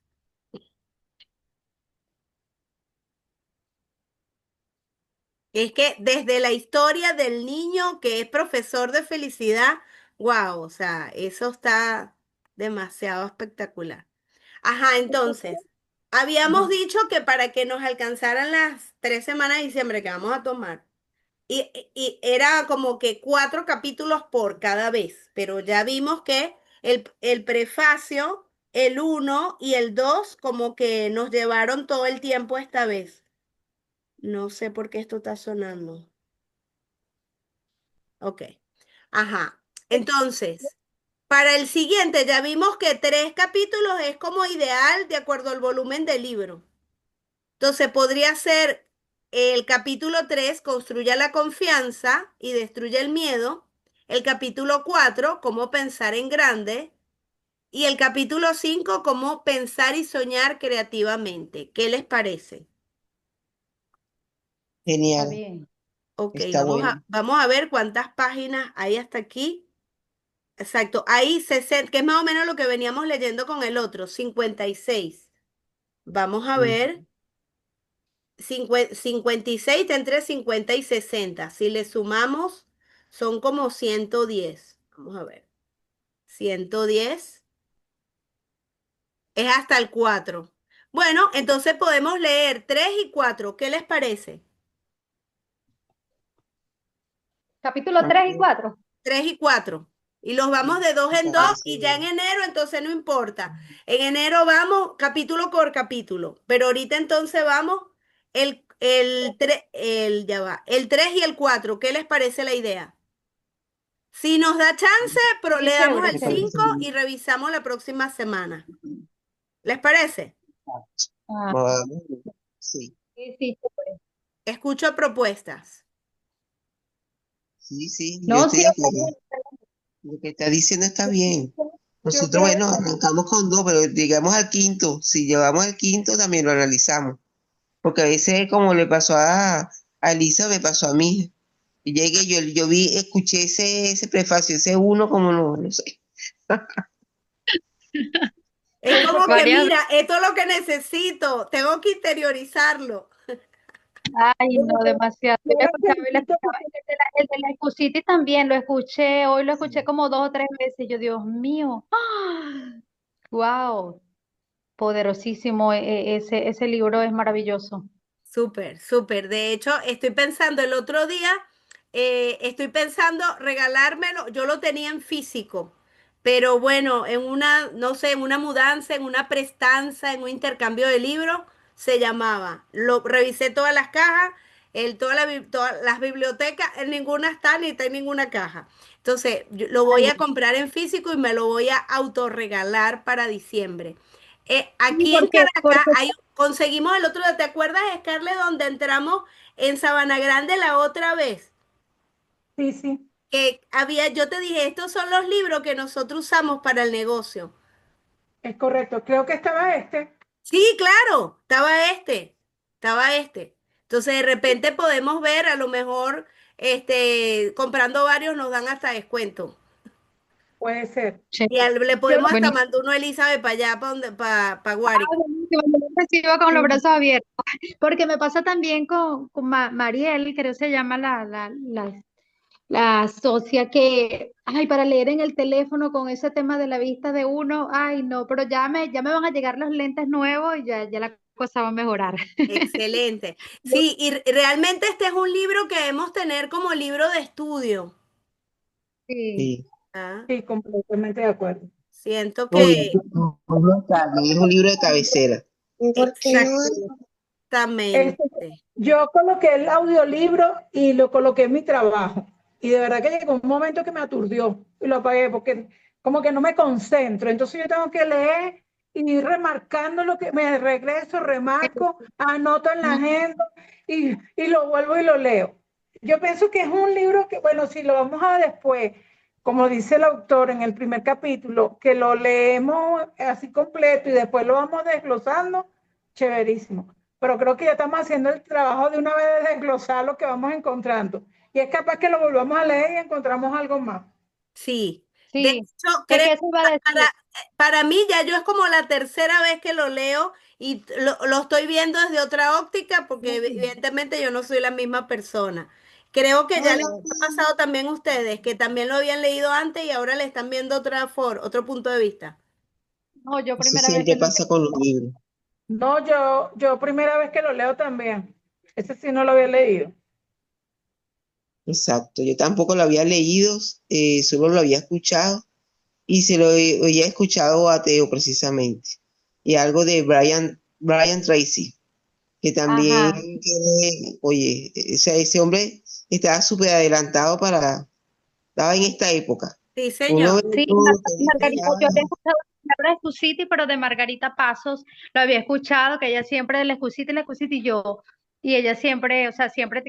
Speaker 1: Es que desde la historia del niño que es profesor de felicidad, wow, o sea, eso está demasiado espectacular. Ajá, entonces, habíamos dicho que para que nos alcanzaran las 3 semanas de diciembre que vamos a tomar, y era como que 4 capítulos por cada vez, pero ya vimos que el prefacio, el uno y el 2 como que nos llevaron todo el tiempo esta vez. No sé por qué esto está sonando. Ok. Ajá. Entonces, para el siguiente ya vimos que 3 capítulos es como ideal de acuerdo al volumen del libro. Entonces podría ser el capítulo 3 construya la confianza y destruye el miedo. El capítulo 4 cómo pensar en grande. Y el capítulo 5 cómo pensar y soñar creativamente. ¿Qué les parece?
Speaker 4: Está
Speaker 3: Genial,
Speaker 4: bien.
Speaker 1: Ok,
Speaker 3: está bueno.
Speaker 1: vamos a ver cuántas páginas hay hasta aquí. Exacto, ahí 60, que es más o menos lo que veníamos leyendo con el otro, 56. Vamos a
Speaker 3: Mm,
Speaker 1: ver. 56 está entre 50 y 60. Si le sumamos, son como 110. Vamos a ver. 110 es hasta el 4. Bueno, entonces podemos leer 3 y 4. ¿Qué les parece?
Speaker 4: Capítulo 3 y
Speaker 3: ok,
Speaker 4: 4.
Speaker 1: 3 y 4. Y los vamos de dos
Speaker 3: me
Speaker 1: en dos
Speaker 3: parece
Speaker 1: y ya en
Speaker 3: bien.
Speaker 1: enero entonces no importa. En enero vamos capítulo por capítulo. Pero ahorita entonces vamos ya va, el 3 y el 4. ¿Qué les parece la idea? Si nos da chance, pero le
Speaker 4: Sí,
Speaker 1: damos
Speaker 4: chévere,
Speaker 1: al
Speaker 3: Me
Speaker 4: chévere.
Speaker 3: parece
Speaker 1: 5
Speaker 3: bien.
Speaker 1: y revisamos la próxima semana. ¿Les parece?
Speaker 4: Ah,
Speaker 3: Vamos, sí,
Speaker 4: sí, sí, chévere.
Speaker 1: Escucho propuestas.
Speaker 3: sí, sí, yo
Speaker 4: No,
Speaker 3: estoy
Speaker 4: sí,
Speaker 3: de
Speaker 4: está
Speaker 3: acuerdo.
Speaker 4: bien, está
Speaker 3: Lo que está diciendo está bien.
Speaker 2: Yo
Speaker 3: Nosotros,
Speaker 2: creo,
Speaker 3: bueno, arrancamos con dos, pero llegamos al quinto. Si llevamos el quinto, también lo analizamos. Porque a veces, como le pasó a Elisa, me pasó a mí. Y llegué, yo vi, escuché ese prefacio, ese uno, como no sé.
Speaker 1: Es
Speaker 4: bien.
Speaker 1: como que,
Speaker 4: Varias.
Speaker 1: mira, esto es lo que necesito. Tengo que interiorizarlo.
Speaker 4: Ay, no, demasiado. Yo lo
Speaker 2: ahora que
Speaker 4: escuchaba y lo
Speaker 2: dijiste
Speaker 4: escuchaba. El de la Excusiti también lo escuché, hoy lo escuché
Speaker 3: Sí.
Speaker 4: como 2 o 3 veces. Yo, Dios mío. Wow, poderosísimo. Ese libro es maravilloso.
Speaker 1: Súper, súper. De hecho, estoy pensando el otro día, estoy pensando regalármelo. Yo lo tenía en físico, pero bueno, en una, no sé, en una mudanza, en una prestanza, en un intercambio de libros, se llamaba. Lo revisé todas las cajas, todas las bibliotecas, en ninguna está ni está en ninguna caja. Entonces, yo lo voy
Speaker 4: Ay,
Speaker 1: a comprar en físico y me lo voy a autorregalar para diciembre.
Speaker 4: sí,
Speaker 1: Aquí en
Speaker 4: porque,
Speaker 1: Caracas
Speaker 4: porque
Speaker 1: conseguimos el otro día, ¿te acuerdas, Scarlett, donde entramos en Sabana Grande la otra vez?
Speaker 2: sí, sí,
Speaker 1: Que había, yo te dije, estos son los libros que nosotros usamos para el negocio.
Speaker 2: es correcto. Creo que estaba este.
Speaker 1: Sí, claro, estaba este. Entonces, de repente podemos ver, a lo mejor, comprando varios nos dan hasta descuento.
Speaker 2: Puede ser.
Speaker 1: Y
Speaker 4: chévere,
Speaker 1: le
Speaker 2: Yo
Speaker 1: podemos
Speaker 2: lo
Speaker 1: hasta
Speaker 4: buenísimo.
Speaker 1: mandar uno a Elizabeth para allá, para Guárico.
Speaker 4: Buenísimo, yo lo recibo con los
Speaker 2: sí,
Speaker 4: brazos abiertos. Porque me pasa también con Mariel, creo que se llama la socia que, ay, para leer en el teléfono con ese tema de la vista de uno, ay, no, pero ya me van a llegar los lentes nuevos y ya la cosa va a mejorar.
Speaker 1: Excelente. Sí, y realmente este es un libro que debemos tener como libro de estudio.
Speaker 4: Sí.
Speaker 3: Sí.
Speaker 1: ¿Ah?
Speaker 2: sí, completamente de acuerdo.
Speaker 1: Siento
Speaker 3: Oye,
Speaker 1: que
Speaker 3: es un libro de cabecera. ¿Y por qué no?
Speaker 2: Este,
Speaker 1: exactamente.
Speaker 2: yo coloqué el audiolibro y lo coloqué en mi trabajo. Y de verdad que llegó un momento que me aturdió y lo apagué porque como que no me concentro. Entonces yo tengo que leer y ir remarcando lo que me regreso, remarco, anoto en la agenda y lo vuelvo y lo leo. Yo pienso que es un libro que, bueno, si lo vamos a después, como dice el autor en el primer capítulo, que lo leemos así completo y después lo vamos desglosando, chéverísimo. Pero creo que ya estamos haciendo el trabajo de una vez de desglosar lo que vamos encontrando. Y es capaz que lo volvamos a leer y encontramos algo más.
Speaker 1: Sí. De
Speaker 4: Sí,
Speaker 1: hecho,
Speaker 4: es
Speaker 1: creo
Speaker 4: que eso iba a decir.
Speaker 1: para mí ya yo es como la tercera vez que lo leo y lo estoy viendo desde otra óptica porque evidentemente yo no soy la misma persona. Creo que ya les
Speaker 2: No,
Speaker 1: ha pasado también a ustedes, que también lo habían leído antes y ahora le están viendo otro punto de vista.
Speaker 4: No, yo
Speaker 3: Eso
Speaker 4: primera vez
Speaker 3: siempre
Speaker 4: que lo
Speaker 3: pasa con los libros.
Speaker 2: no, yo primera vez que lo leo también. Ese sí no lo había leído.
Speaker 3: Exacto. Yo tampoco lo había leído, solo lo había escuchado y había escuchado a Teo precisamente. Y algo de Brian Tracy, que también,
Speaker 4: Ajá.
Speaker 3: oye, o sea, ese hombre estaba súper adelantado estaba en esta época.
Speaker 1: Sí,
Speaker 3: Uno ve
Speaker 1: señor.
Speaker 4: Sí,
Speaker 3: todo, todo
Speaker 4: Margarita,
Speaker 3: estaba-
Speaker 4: yo había escuchado la palabra exclusiti, pero de Margarita Pasos lo había escuchado, que ella siempre del exclusiti, y yo, y ella siempre, o sea, siempre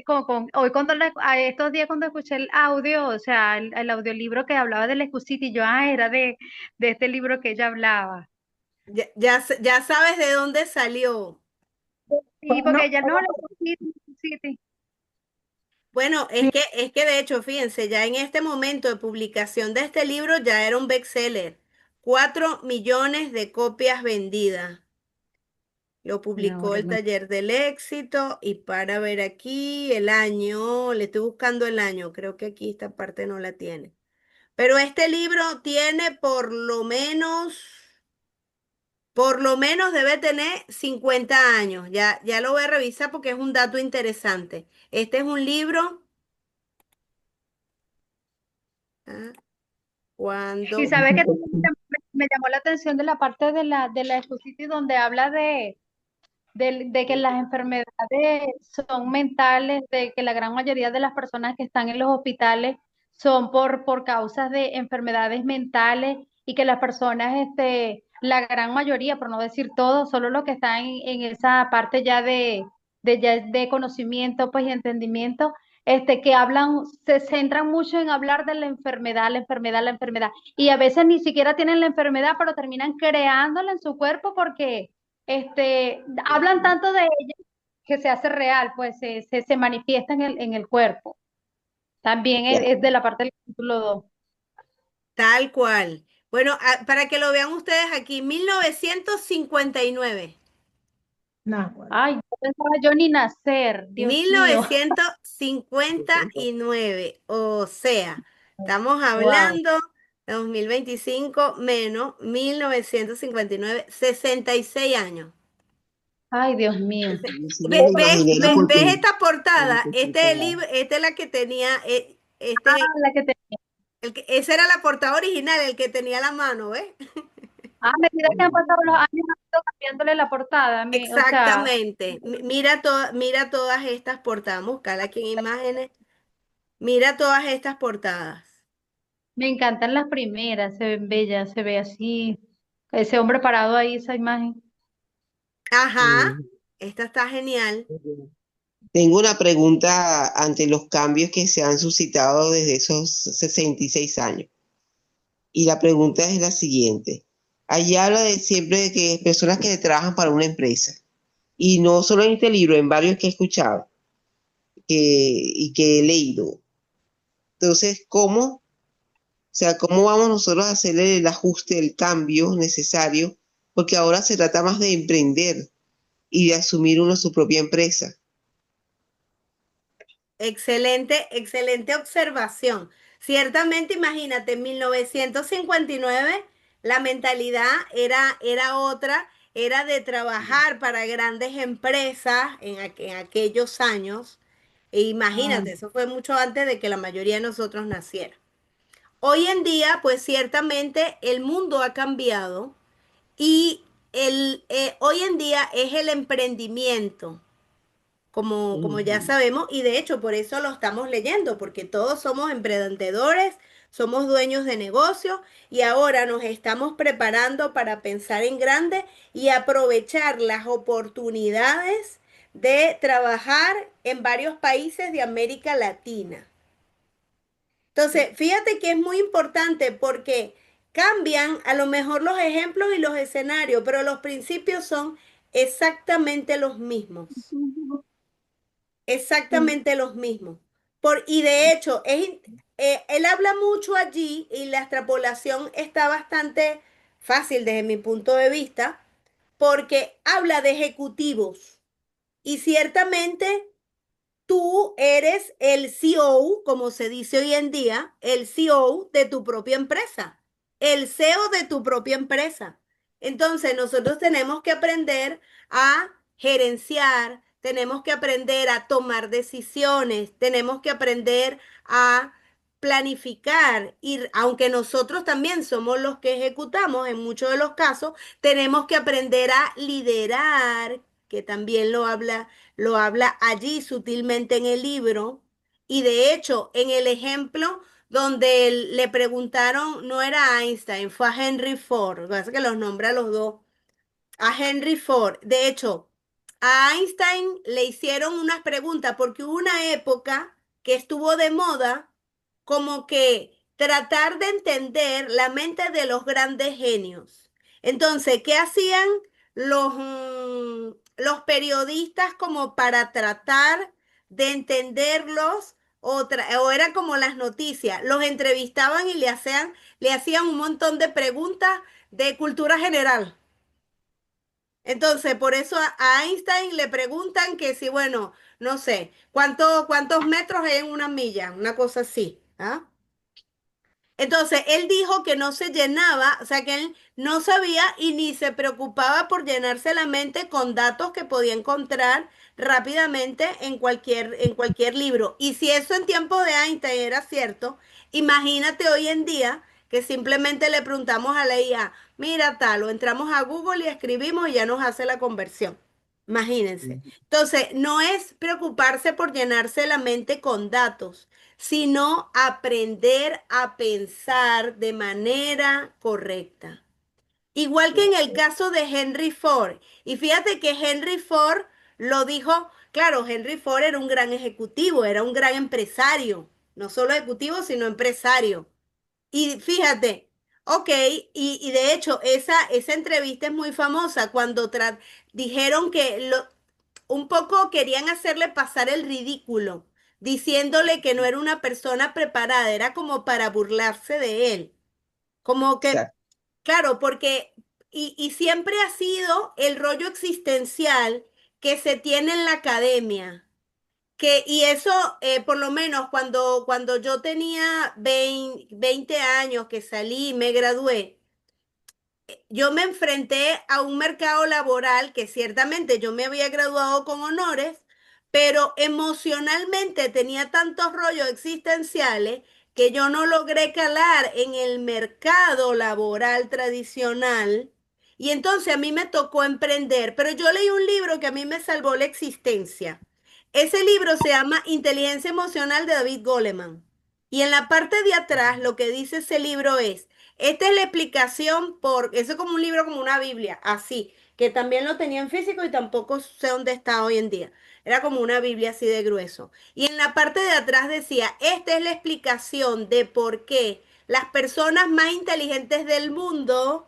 Speaker 4: hoy cuando a estos días cuando escuché el audio, o sea, el audiolibro que hablaba del exclusiti, yo, era de este libro que ella hablaba.
Speaker 1: Ya sabes de dónde salió.
Speaker 4: Sí, porque
Speaker 2: Bueno,
Speaker 4: ella no, el exclusiti.
Speaker 1: Bueno,
Speaker 2: sí,
Speaker 1: es que de hecho, fíjense, ya en este momento de publicación de este libro ya era un bestseller. 4 millones de copias vendidas. Lo publicó
Speaker 4: Ahora,
Speaker 1: el Taller del Éxito y para ver aquí el año, le estoy buscando el año, creo que aquí esta parte no la tiene. Pero este libro tiene por lo menos debe tener 50 años. Ya lo voy a revisar porque es un dato interesante. Este es un libro, ah,
Speaker 4: y
Speaker 1: cuando
Speaker 4: sabes que me llamó la atención de la parte de la exclusiti donde habla de que las enfermedades son mentales, de que la gran mayoría de las personas que están en los hospitales son por causas de enfermedades mentales y que las personas, la gran mayoría, por no decir todos, solo los que están en esa parte ya de conocimiento, pues y entendimiento, que hablan, se centran mucho en hablar de la enfermedad, la enfermedad, la enfermedad. Y a veces ni siquiera tienen la enfermedad, pero terminan creándola en su cuerpo porque hablan tanto de ella que se hace real, pues se manifiesta en el cuerpo. También es de la parte del capítulo 2.
Speaker 1: tal cual. Bueno, para que lo vean ustedes aquí, 1959.
Speaker 2: nada, bueno.
Speaker 4: Ay, no pensaba yo ni nacer, Dios
Speaker 1: mil
Speaker 4: mío.
Speaker 1: novecientos cincuenta y nueve, o sea, estamos
Speaker 4: Wow.
Speaker 1: hablando de 2025 menos 1959, 66 años.
Speaker 4: Ay, Dios mío.
Speaker 3: Yo sí me lo imaginé era
Speaker 1: ¿Ves
Speaker 3: porque
Speaker 1: esta portada? Este es el libro, esta es la que tenía,
Speaker 4: La que tenía.
Speaker 1: esa era la portada original, el que tenía la mano, ¿ves?
Speaker 4: A medida que han pasado los años, han ido cambiándole la portada. O sea,
Speaker 1: Exactamente. Mira todas estas portadas, búscala aquí en imágenes. Mira todas estas portadas.
Speaker 4: me encantan las primeras, se ven bellas, se ve así, ese hombre parado ahí, esa imagen.
Speaker 1: Ajá,
Speaker 3: Mm.
Speaker 1: esta está genial.
Speaker 3: Tengo una pregunta ante los cambios que se han suscitado desde esos 66 años. Y la pregunta es la siguiente. Allí habla de siempre de que personas que trabajan para una empresa. Y no solo en este libro, en varios que he escuchado y que he leído. Entonces, ¿cómo? O sea, ¿cómo vamos nosotros a hacer el ajuste, el cambio necesario? Porque ahora se trata más de emprender y de asumir uno su propia empresa.
Speaker 1: Excelente, excelente observación. Ciertamente, imagínate, en 1959 la mentalidad era otra, era de trabajar para grandes empresas en aquellos años. E
Speaker 2: Ah,
Speaker 1: imagínate, eso fue mucho antes de que la mayoría de nosotros naciera. Hoy en día, pues ciertamente el mundo ha cambiado y hoy en día es el emprendimiento como ya
Speaker 3: Ujú.
Speaker 1: sabemos, y de hecho por eso lo estamos leyendo, porque todos somos emprendedores, somos dueños de negocios y ahora nos estamos preparando para pensar en grande y aprovechar las oportunidades de trabajar en varios países de América Latina. Entonces, fíjate que es muy importante porque cambian a lo mejor los ejemplos y los escenarios, pero los principios son exactamente los mismos. Exactamente los mismos. Y de hecho, él habla mucho allí y la extrapolación está bastante fácil desde mi punto de vista, porque habla de ejecutivos. Y ciertamente tú eres el CEO, como se dice hoy en día, el CEO de tu propia empresa, el CEO de tu propia empresa. Entonces, nosotros tenemos que aprender a gerenciar, tenemos que aprender a tomar decisiones, tenemos que aprender a planificar y aunque nosotros también somos los que ejecutamos en muchos de los casos, tenemos que aprender a liderar, que también lo habla allí sutilmente en el libro. Y de hecho, en el ejemplo donde le preguntaron, no era a Einstein, fue a Henry Ford, lo que pasa es que los nombra a los dos, a Henry Ford. De hecho, a Einstein le hicieron unas preguntas porque hubo una época que estuvo de moda como que tratar de entender la mente de los grandes genios. Entonces, ¿qué hacían los periodistas como para tratar de entenderlos? O era como las noticias, los entrevistaban y le hacían un montón de preguntas de cultura general. Entonces, por eso a Einstein le preguntan que si, bueno, no sé, ¿cuántos metros hay en una milla? Una cosa así, ¿ah? Entonces, él dijo que no se llenaba, o sea, que él no sabía y ni se preocupaba por llenarse la mente con datos que podía encontrar rápidamente en cualquier libro. Y si eso en tiempo de Einstein era cierto, imagínate hoy en día que simplemente le preguntamos a la IA, mira tal, o entramos a Google y escribimos y ya nos hace la conversión. Imagínense. Entonces, no es preocuparse por llenarse la mente con datos, sino aprender a pensar de manera correcta. Igual que en el caso de Henry Ford. Y fíjate que Henry Ford lo dijo, claro, Henry Ford era un gran ejecutivo, era un gran empresario, no solo ejecutivo, sino empresario. Y fíjate, ok, y de hecho esa entrevista es muy famosa cuando dijeron que un poco querían hacerle pasar el ridículo, diciéndole que no era una persona preparada, era como para burlarse de él. Como que,
Speaker 3: Exacto.
Speaker 1: claro, porque, y siempre ha sido el rollo existencial que se tiene en la academia. Y eso, por lo menos cuando yo tenía 20 años que salí y me gradué, yo me enfrenté a un mercado laboral que ciertamente yo me había graduado con honores, pero emocionalmente tenía tantos rollos existenciales que yo no logré calar en el mercado laboral tradicional. Y entonces a mí me tocó emprender, pero yo leí un libro que a mí me salvó la existencia. Ese libro se llama Inteligencia Emocional de David Goleman. Y en la parte de atrás lo que dice ese libro es, esta es la explicación eso es como un libro, como una Biblia, así, que también lo tenía en físico y tampoco sé dónde está hoy en día. Era como una Biblia así de grueso. Y en la parte de atrás decía, esta es la explicación de por qué las personas más inteligentes del mundo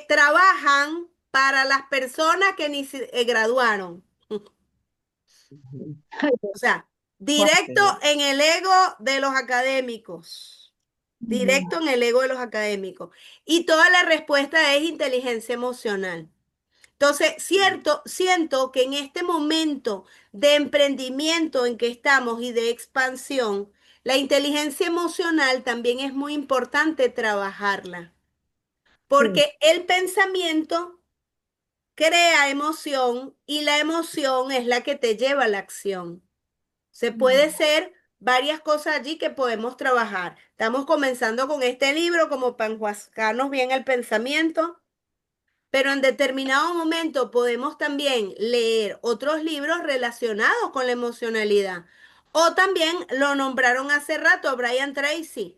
Speaker 1: trabajan para las personas que ni se graduaron.
Speaker 3: Ujú.
Speaker 1: O sea, directo
Speaker 3: Sí.
Speaker 1: en el ego de los académicos. Directo en el ego de los académicos. Y toda la respuesta es inteligencia emocional. Entonces, siento que en este momento de emprendimiento en que estamos y de expansión, la inteligencia emocional también es muy importante trabajarla,
Speaker 2: Sí.
Speaker 1: porque el pensamiento crea emoción y la emoción es la que te lleva a la acción. Se puede ser varias cosas allí que podemos trabajar. Estamos comenzando con este libro como para enjuagarnos bien el pensamiento, pero en determinado momento podemos también leer otros libros relacionados con la emocionalidad. O también lo nombraron hace rato a Brian Tracy.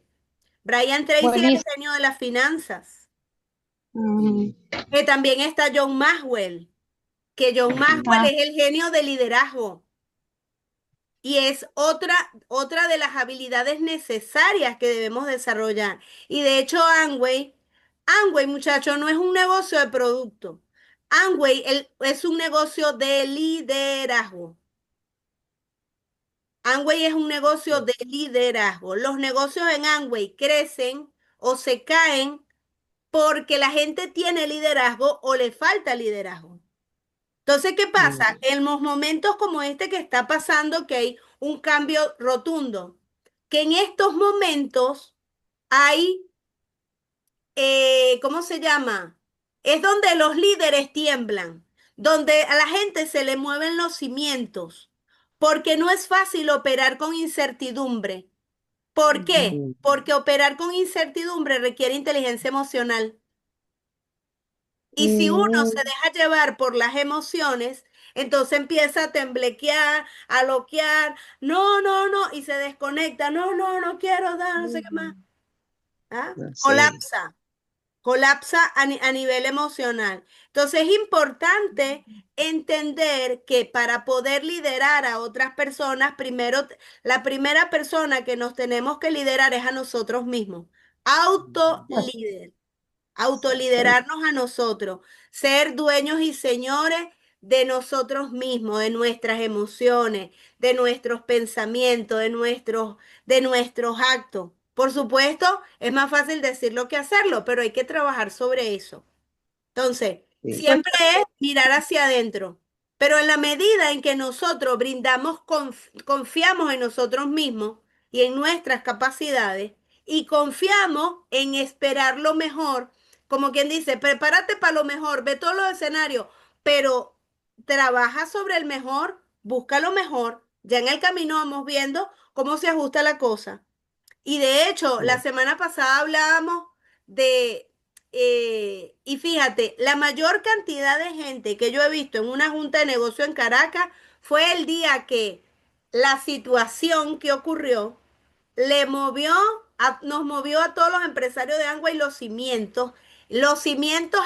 Speaker 1: Brian Tracy es el
Speaker 4: Buenísimo.
Speaker 1: genio de las finanzas.
Speaker 4: Mm.
Speaker 1: Que también está John Maxwell, que John Maxwell
Speaker 4: Ah,
Speaker 1: es el genio del liderazgo. Y es otra de las habilidades necesarias que debemos desarrollar. Y de hecho, Amway, muchachos, no es un negocio de producto. Es un negocio de liderazgo. Amway es un negocio de liderazgo. Los negocios en Amway crecen o se caen porque la gente tiene liderazgo o le falta liderazgo. Entonces, ¿qué pasa?
Speaker 3: Mm,
Speaker 1: En los momentos como este que está pasando, que hay un cambio rotundo, que en estos momentos hay, ¿cómo se llama? Es donde los líderes tiemblan, donde a la gente se le mueven los cimientos, porque no es fácil operar con incertidumbre. ¿Por qué?
Speaker 3: mm,
Speaker 1: Porque operar con incertidumbre requiere inteligencia emocional. Y si uno se
Speaker 3: mm,
Speaker 1: deja llevar por las emociones, entonces empieza a temblequear, a loquear, no, no, no, y se desconecta, no, no, no quiero dar, no sé qué más. ¿Ah?
Speaker 3: no sé.
Speaker 1: Colapsa a nivel emocional. Entonces es importante entender que para poder liderar a otras personas, primero, la primera persona que nos tenemos que liderar es a nosotros mismos. Autolíder.
Speaker 3: Exactamente.
Speaker 1: Autoliderarnos a nosotros, ser dueños y señores de nosotros mismos, de nuestras emociones, de nuestros pensamientos, de nuestros actos. Por supuesto, es más fácil decirlo que hacerlo, pero hay que trabajar sobre eso. Entonces,
Speaker 3: Sí,
Speaker 4: pues,
Speaker 1: siempre es mirar hacia adentro, pero en la medida en que nosotros confiamos en nosotros mismos y en nuestras capacidades y confiamos en esperar lo mejor, como quien dice, prepárate para lo mejor, ve todos los escenarios, pero trabaja sobre el mejor, busca lo mejor. Ya en el camino vamos viendo cómo se ajusta la cosa. Y de hecho, la
Speaker 3: no,
Speaker 1: semana pasada hablábamos de, y fíjate, la mayor cantidad de gente que yo he visto en una junta de negocio en Caracas fue el día que la situación que ocurrió nos movió a todos los empresarios de Angway los cimientos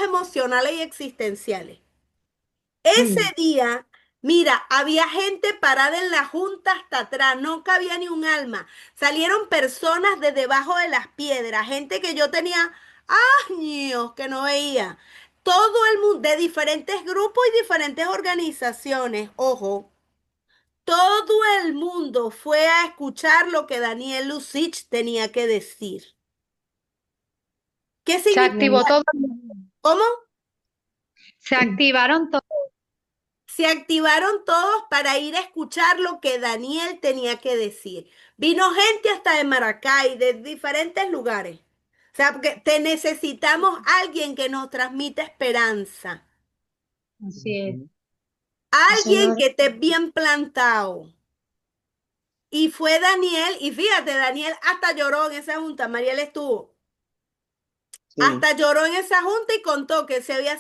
Speaker 1: emocionales y existenciales. Ese
Speaker 3: mm,
Speaker 1: día, mira, había gente parada en la junta hasta atrás, no cabía ni un alma. Salieron personas de debajo de las piedras, gente que yo tenía años que no veía. Todo el mundo, de diferentes grupos y diferentes organizaciones, ojo, todo el mundo fue a escuchar lo que Daniel Lucich tenía que decir. ¿Qué
Speaker 4: se
Speaker 1: significa?
Speaker 4: activó todo,
Speaker 1: ¿Cómo?
Speaker 4: se activaron todos.
Speaker 1: Se activaron todos para ir a escuchar lo que Daniel tenía que decir. Vino gente hasta de Maracay, de diferentes lugares. O sea, porque te necesitamos alguien que nos transmita esperanza.
Speaker 4: Así es.
Speaker 3: eso
Speaker 1: Alguien
Speaker 3: no,
Speaker 1: que esté bien plantado. Y fue Daniel, y fíjate, Daniel hasta lloró en esa junta, Mariel estuvo.
Speaker 3: sí.
Speaker 1: Hasta lloró en esa junta y contó que se había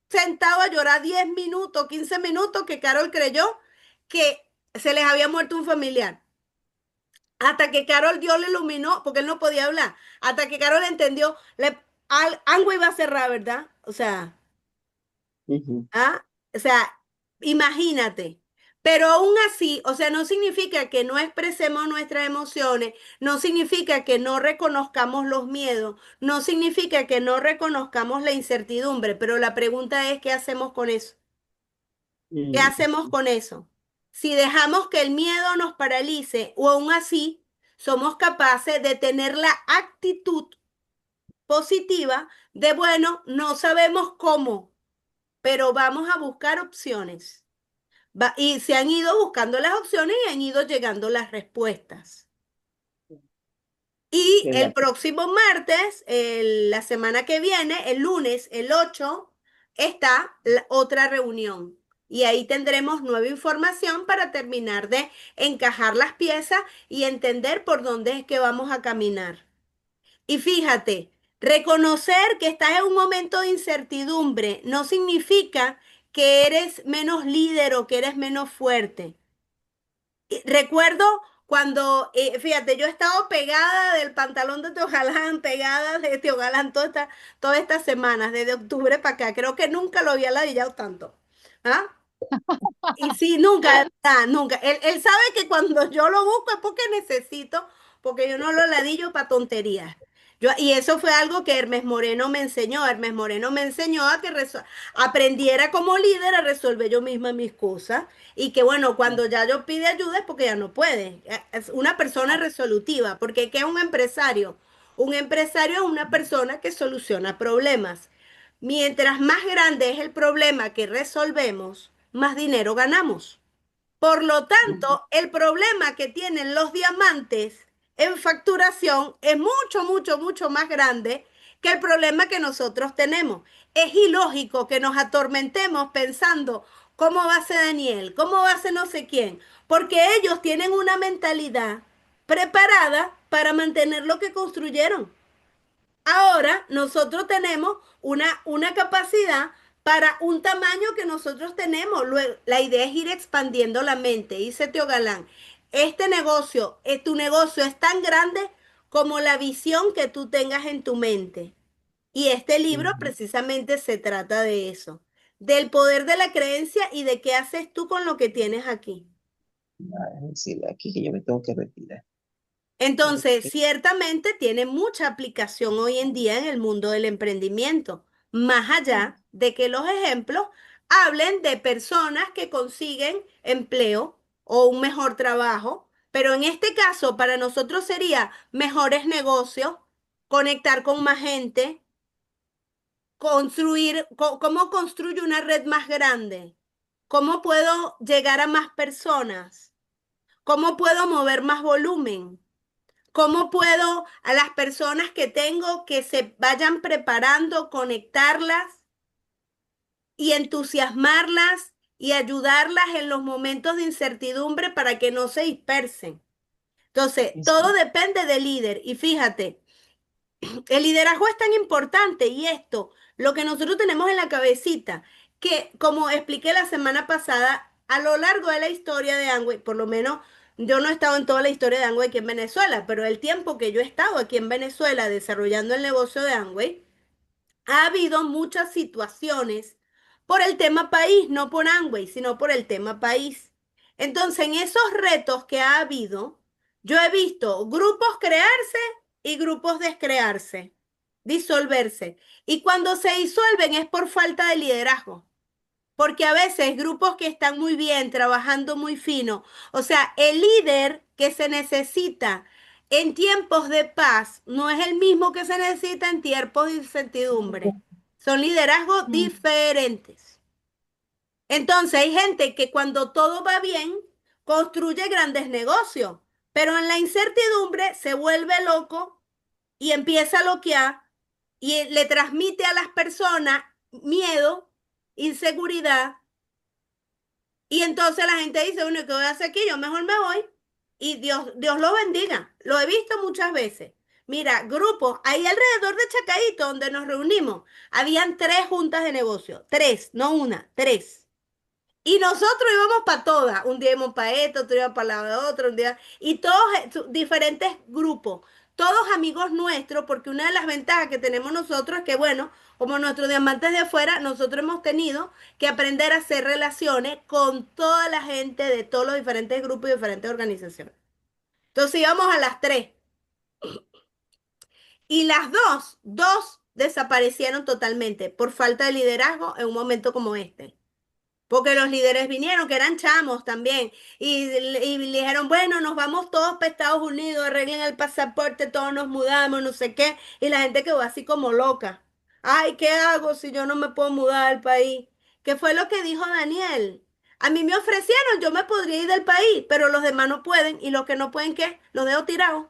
Speaker 1: sentado a llorar 10 minutos, 15 minutos, que Carol creyó que se les había muerto un familiar. Hasta que Carol Dios le iluminó, porque él no podía hablar. Hasta que Carol entendió, algo iba a cerrar, ¿verdad?
Speaker 3: Ujú,
Speaker 1: ¿Ah? O sea, imagínate. Pero aún así, o sea, no significa que no expresemos nuestras emociones, no significa que no reconozcamos los miedos, no significa que no reconozcamos la incertidumbre, pero la pregunta es, ¿qué hacemos con eso? ¿Qué
Speaker 3: mm,
Speaker 1: hacemos con eso? Si dejamos que el miedo nos paralice o aún así somos capaces de tener la actitud positiva de, bueno, no sabemos cómo, pero vamos a buscar opciones. Y se han ido buscando las opciones y han ido llegando las respuestas. Y el
Speaker 3: ¿verdad?
Speaker 1: próximo martes, la semana que viene, el lunes, el 8 está la otra reunión. Y ahí tendremos nueva información para terminar de encajar las piezas y entender por dónde es que vamos a caminar. Y fíjate, Reconocer que estás en un momento de incertidumbre no significa que eres menos líder o que eres menos fuerte. Recuerdo cuando, fíjate, yo he estado pegada del pantalón de Teogalán, pegada de Teogalán todas estas semanas, desde octubre para acá. Creo que nunca lo había ladillado tanto. ¿Ah? Y sí, nunca, nunca. Él sabe que cuando yo lo busco es porque necesito, porque yo no lo ladillo para tonterías. Y eso fue algo que Hermes Moreno me enseñó. Hermes Moreno me enseñó a que aprendiera como líder a resolver yo misma mis cosas. Y que bueno, cuando ya yo pide ayuda es porque ya no puede. Es una persona resolutiva. Porque ¿qué es un empresario? Un empresario es una persona que soluciona problemas. Mientras más grande es el problema que resolvemos, más dinero ganamos. Por lo tanto, el problema que tienen los diamantes en facturación es mucho, mucho, mucho más grande que el problema que nosotros tenemos. Es ilógico que nos atormentemos pensando cómo va a ser Daniel, cómo va a ser no sé quién, porque ellos tienen una mentalidad preparada para mantener lo que construyeron. Ahora nosotros tenemos una capacidad para un tamaño que nosotros tenemos. Luego, la idea es ir expandiendo la mente. Dice Teo Galán, este negocio, tu negocio es tan grande como la visión que tú tengas en tu mente. Y este libro
Speaker 3: Ujú.
Speaker 1: precisamente se trata de eso, del poder de la creencia y de qué haces tú con lo que tienes aquí.
Speaker 3: Es decir, aquí que yo me tengo que retirar.
Speaker 1: Entonces,
Speaker 3: Ok.
Speaker 1: ciertamente tiene mucha aplicación hoy en día en el mundo del emprendimiento, más allá de que los ejemplos hablen de personas que consiguen empleo o un mejor trabajo, pero en este caso para nosotros sería mejores negocios, conectar con más gente, construir, cómo construyo una red más grande, cómo puedo llegar a más personas, cómo puedo mover más volumen. ¿Cómo puedo a las personas que tengo que se vayan preparando, conectarlas y entusiasmarlas y ayudarlas en los momentos de incertidumbre para que no se dispersen? Entonces, todo
Speaker 3: Eso.
Speaker 1: depende del líder. Y fíjate, el liderazgo es tan importante y esto, lo que nosotros tenemos en la cabecita, que como expliqué la semana pasada, a lo largo de la historia de Amway, por lo menos yo no he estado en toda la historia de Amway aquí en Venezuela, pero el tiempo que yo he estado aquí en Venezuela desarrollando el negocio de Amway, ha habido muchas situaciones por el tema país, no por Amway, sino por el tema país. Entonces, en esos retos que ha habido, yo he visto grupos crearse y grupos descrearse, disolverse. Y cuando se disuelven es por falta de liderazgo. Porque a veces grupos que están muy bien, trabajando muy fino, o sea, el líder que se necesita en tiempos de paz no es el mismo que se necesita en tiempos de incertidumbre. Son liderazgos diferentes. Entonces hay gente que cuando todo va bien, construye grandes negocios, pero en la incertidumbre se vuelve loco y empieza a loquear y le transmite a las personas miedo, inseguridad y entonces la gente dice, bueno, ¿qué voy a hacer aquí? Yo mejor me voy. Y Dios lo bendiga. Lo he visto muchas veces. Mira, grupos, ahí alrededor de Chacaíto, donde nos reunimos, habían tres juntas de negocio. Tres, no una, tres. Y nosotros íbamos para todas. Un día íbamos para esto, otro día para la otra, un día. Y todos diferentes grupos. Todos amigos nuestros, porque una de las ventajas que tenemos nosotros es que, bueno, como nuestros diamantes de afuera, nosotros hemos tenido que aprender a hacer relaciones con toda la gente de todos los diferentes grupos y diferentes organizaciones. Entonces íbamos a las tres. Y las dos desaparecieron totalmente por falta de liderazgo en un momento como este. Porque los líderes vinieron, que eran chamos también, y le dijeron, bueno, nos vamos todos para Estados Unidos, arreglen el pasaporte, todos nos mudamos, no sé qué, y la gente quedó así como loca. Ay, ¿qué hago si yo no me puedo mudar al país? ¿Qué fue lo que dijo Daniel? A mí me ofrecieron, yo me podría ir del país, pero los demás no pueden, y los que no pueden, ¿qué? Los dejo tirados.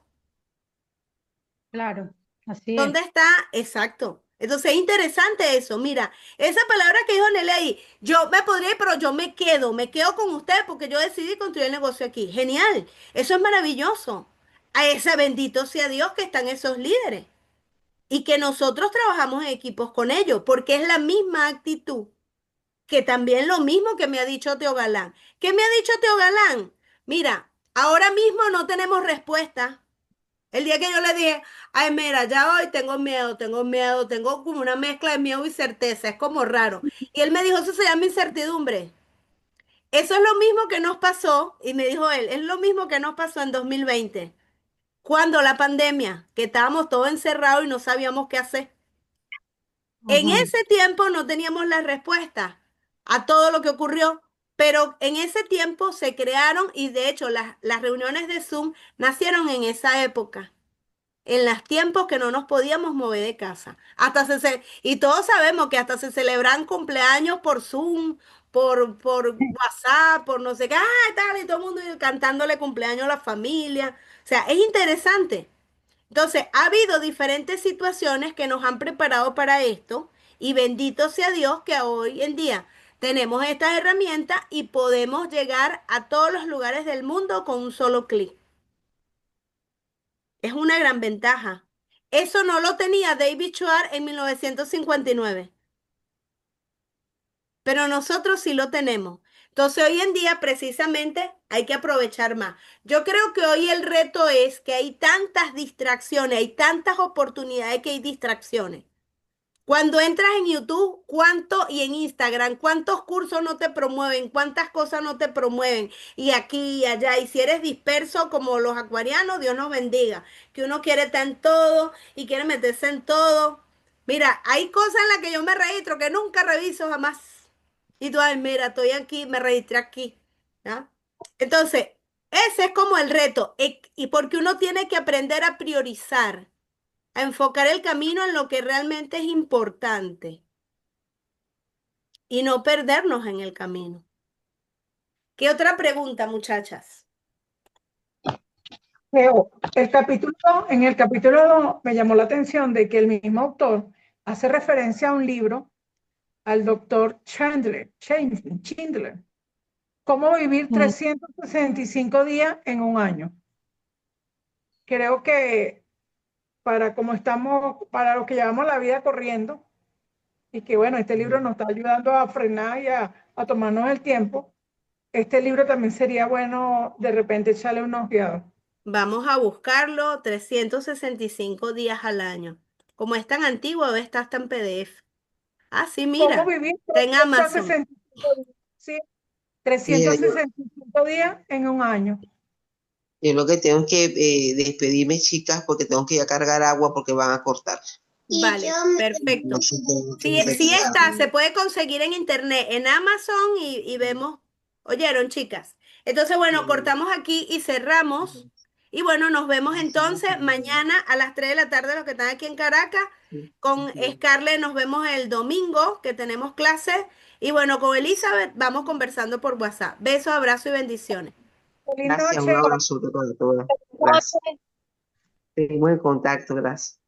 Speaker 4: Claro, así es.
Speaker 1: ¿Dónde está? Exacto. Entonces es interesante eso. Mira, esa palabra que dijo Nelly, yo me podría ir, pero yo me quedo con usted porque yo decidí construir el negocio aquí. Genial. Eso es maravilloso. A ese bendito sea Dios que están esos líderes. y que nosotros trabajamos en equipos con ellos, porque es la misma actitud que también lo mismo que me ha dicho Teo Galán. ¿Qué me ha dicho Teo Galán? Mira, ahora mismo no tenemos respuesta. El día que yo le dije, ay, mira, ya hoy tengo miedo, tengo como una mezcla de miedo y certeza, es como raro. Y él me dijo, eso se llama incertidumbre. Eso es lo mismo que nos pasó, y me dijo él, es lo mismo que nos pasó en 2020, cuando la pandemia, que estábamos todos encerrados y no sabíamos qué hacer. En
Speaker 2: Ujú.
Speaker 1: ese tiempo no teníamos la respuesta a todo lo que ocurrió, pero en ese tiempo se crearon y de hecho las reuniones de Zoom nacieron en esa época, en los tiempos que no nos podíamos mover de casa. Y todos sabemos que hasta se celebran cumpleaños por Zoom, por WhatsApp, por no sé qué, tal, y todo el mundo cantándole cumpleaños a la familia. O sea, es interesante. Entonces, ha habido diferentes situaciones que nos han preparado para esto y bendito sea Dios que hoy en día tenemos estas herramientas y podemos llegar a todos los lugares del mundo con un solo clic. Es una gran ventaja. Eso no lo tenía David Schwartz en 1959, pero nosotros sí lo tenemos. Entonces, hoy en día precisamente hay que aprovechar más. Yo creo que hoy el reto es que hay tantas distracciones, hay tantas oportunidades que hay distracciones. Cuando entras en YouTube, ¿cuánto? Y en Instagram, ¿cuántos cursos no te promueven? ¿Cuántas cosas no te promueven? Y aquí y allá. Y si eres disperso como los acuarianos, Dios nos bendiga. Que uno quiere estar en todo y quiere meterse en todo. Mira, hay cosas en las que yo me registro que nunca reviso jamás. Y tú, ay, mira, estoy aquí, me registré aquí. ¿Ya? Entonces, ese es como el reto. Y porque uno tiene que aprender a priorizar, a enfocar el camino en lo que realmente es importante y no perdernos en el camino. ¿Qué otra pregunta, muchachas?
Speaker 2: En el capítulo 2 me llamó la atención de que el mismo autor hace referencia a un libro al doctor Schindler, cómo vivir
Speaker 3: Mm.
Speaker 2: 365 días en un año. Creo que para como estamos, para los que llevamos la vida corriendo, y que bueno, este libro nos está ayudando a frenar y a tomarnos el tiempo, este libro también sería bueno de repente echarle unos ojeados.
Speaker 1: Vamos a buscarlo 365 días al año. Como es tan antiguo, debe estar hasta en PDF. Ah, sí,
Speaker 2: ¿Cómo
Speaker 1: mira,
Speaker 2: vivir
Speaker 1: está en Amazon.
Speaker 2: 365 días? Sí,
Speaker 3: Mira, yo,
Speaker 2: 365 días en un año.
Speaker 3: yo lo que tengo que despedirme, chicas, porque tengo que ir a cargar agua porque van a cortar.
Speaker 1: Vale,
Speaker 3: No
Speaker 1: perfecto.
Speaker 3: sé, tengo que
Speaker 1: Sí,
Speaker 3: ir a
Speaker 1: sí
Speaker 3: cargar
Speaker 1: está,
Speaker 3: agua.
Speaker 1: se puede conseguir en internet, en Amazon y vemos. ¿Oyeron, chicas? Entonces, bueno, cortamos aquí y cerramos. Y bueno, nos vemos entonces mañana a las 3 de la tarde, los que están aquí en Caracas. Con Scarlett nos vemos el domingo, que tenemos clases. Y bueno, con Elizabeth vamos conversando por WhatsApp. Besos, abrazos y bendiciones.
Speaker 2: Feliz
Speaker 3: Gracias, un
Speaker 2: noche.
Speaker 3: abrazo para todas. Gracias. Seguimos en contacto, gracias.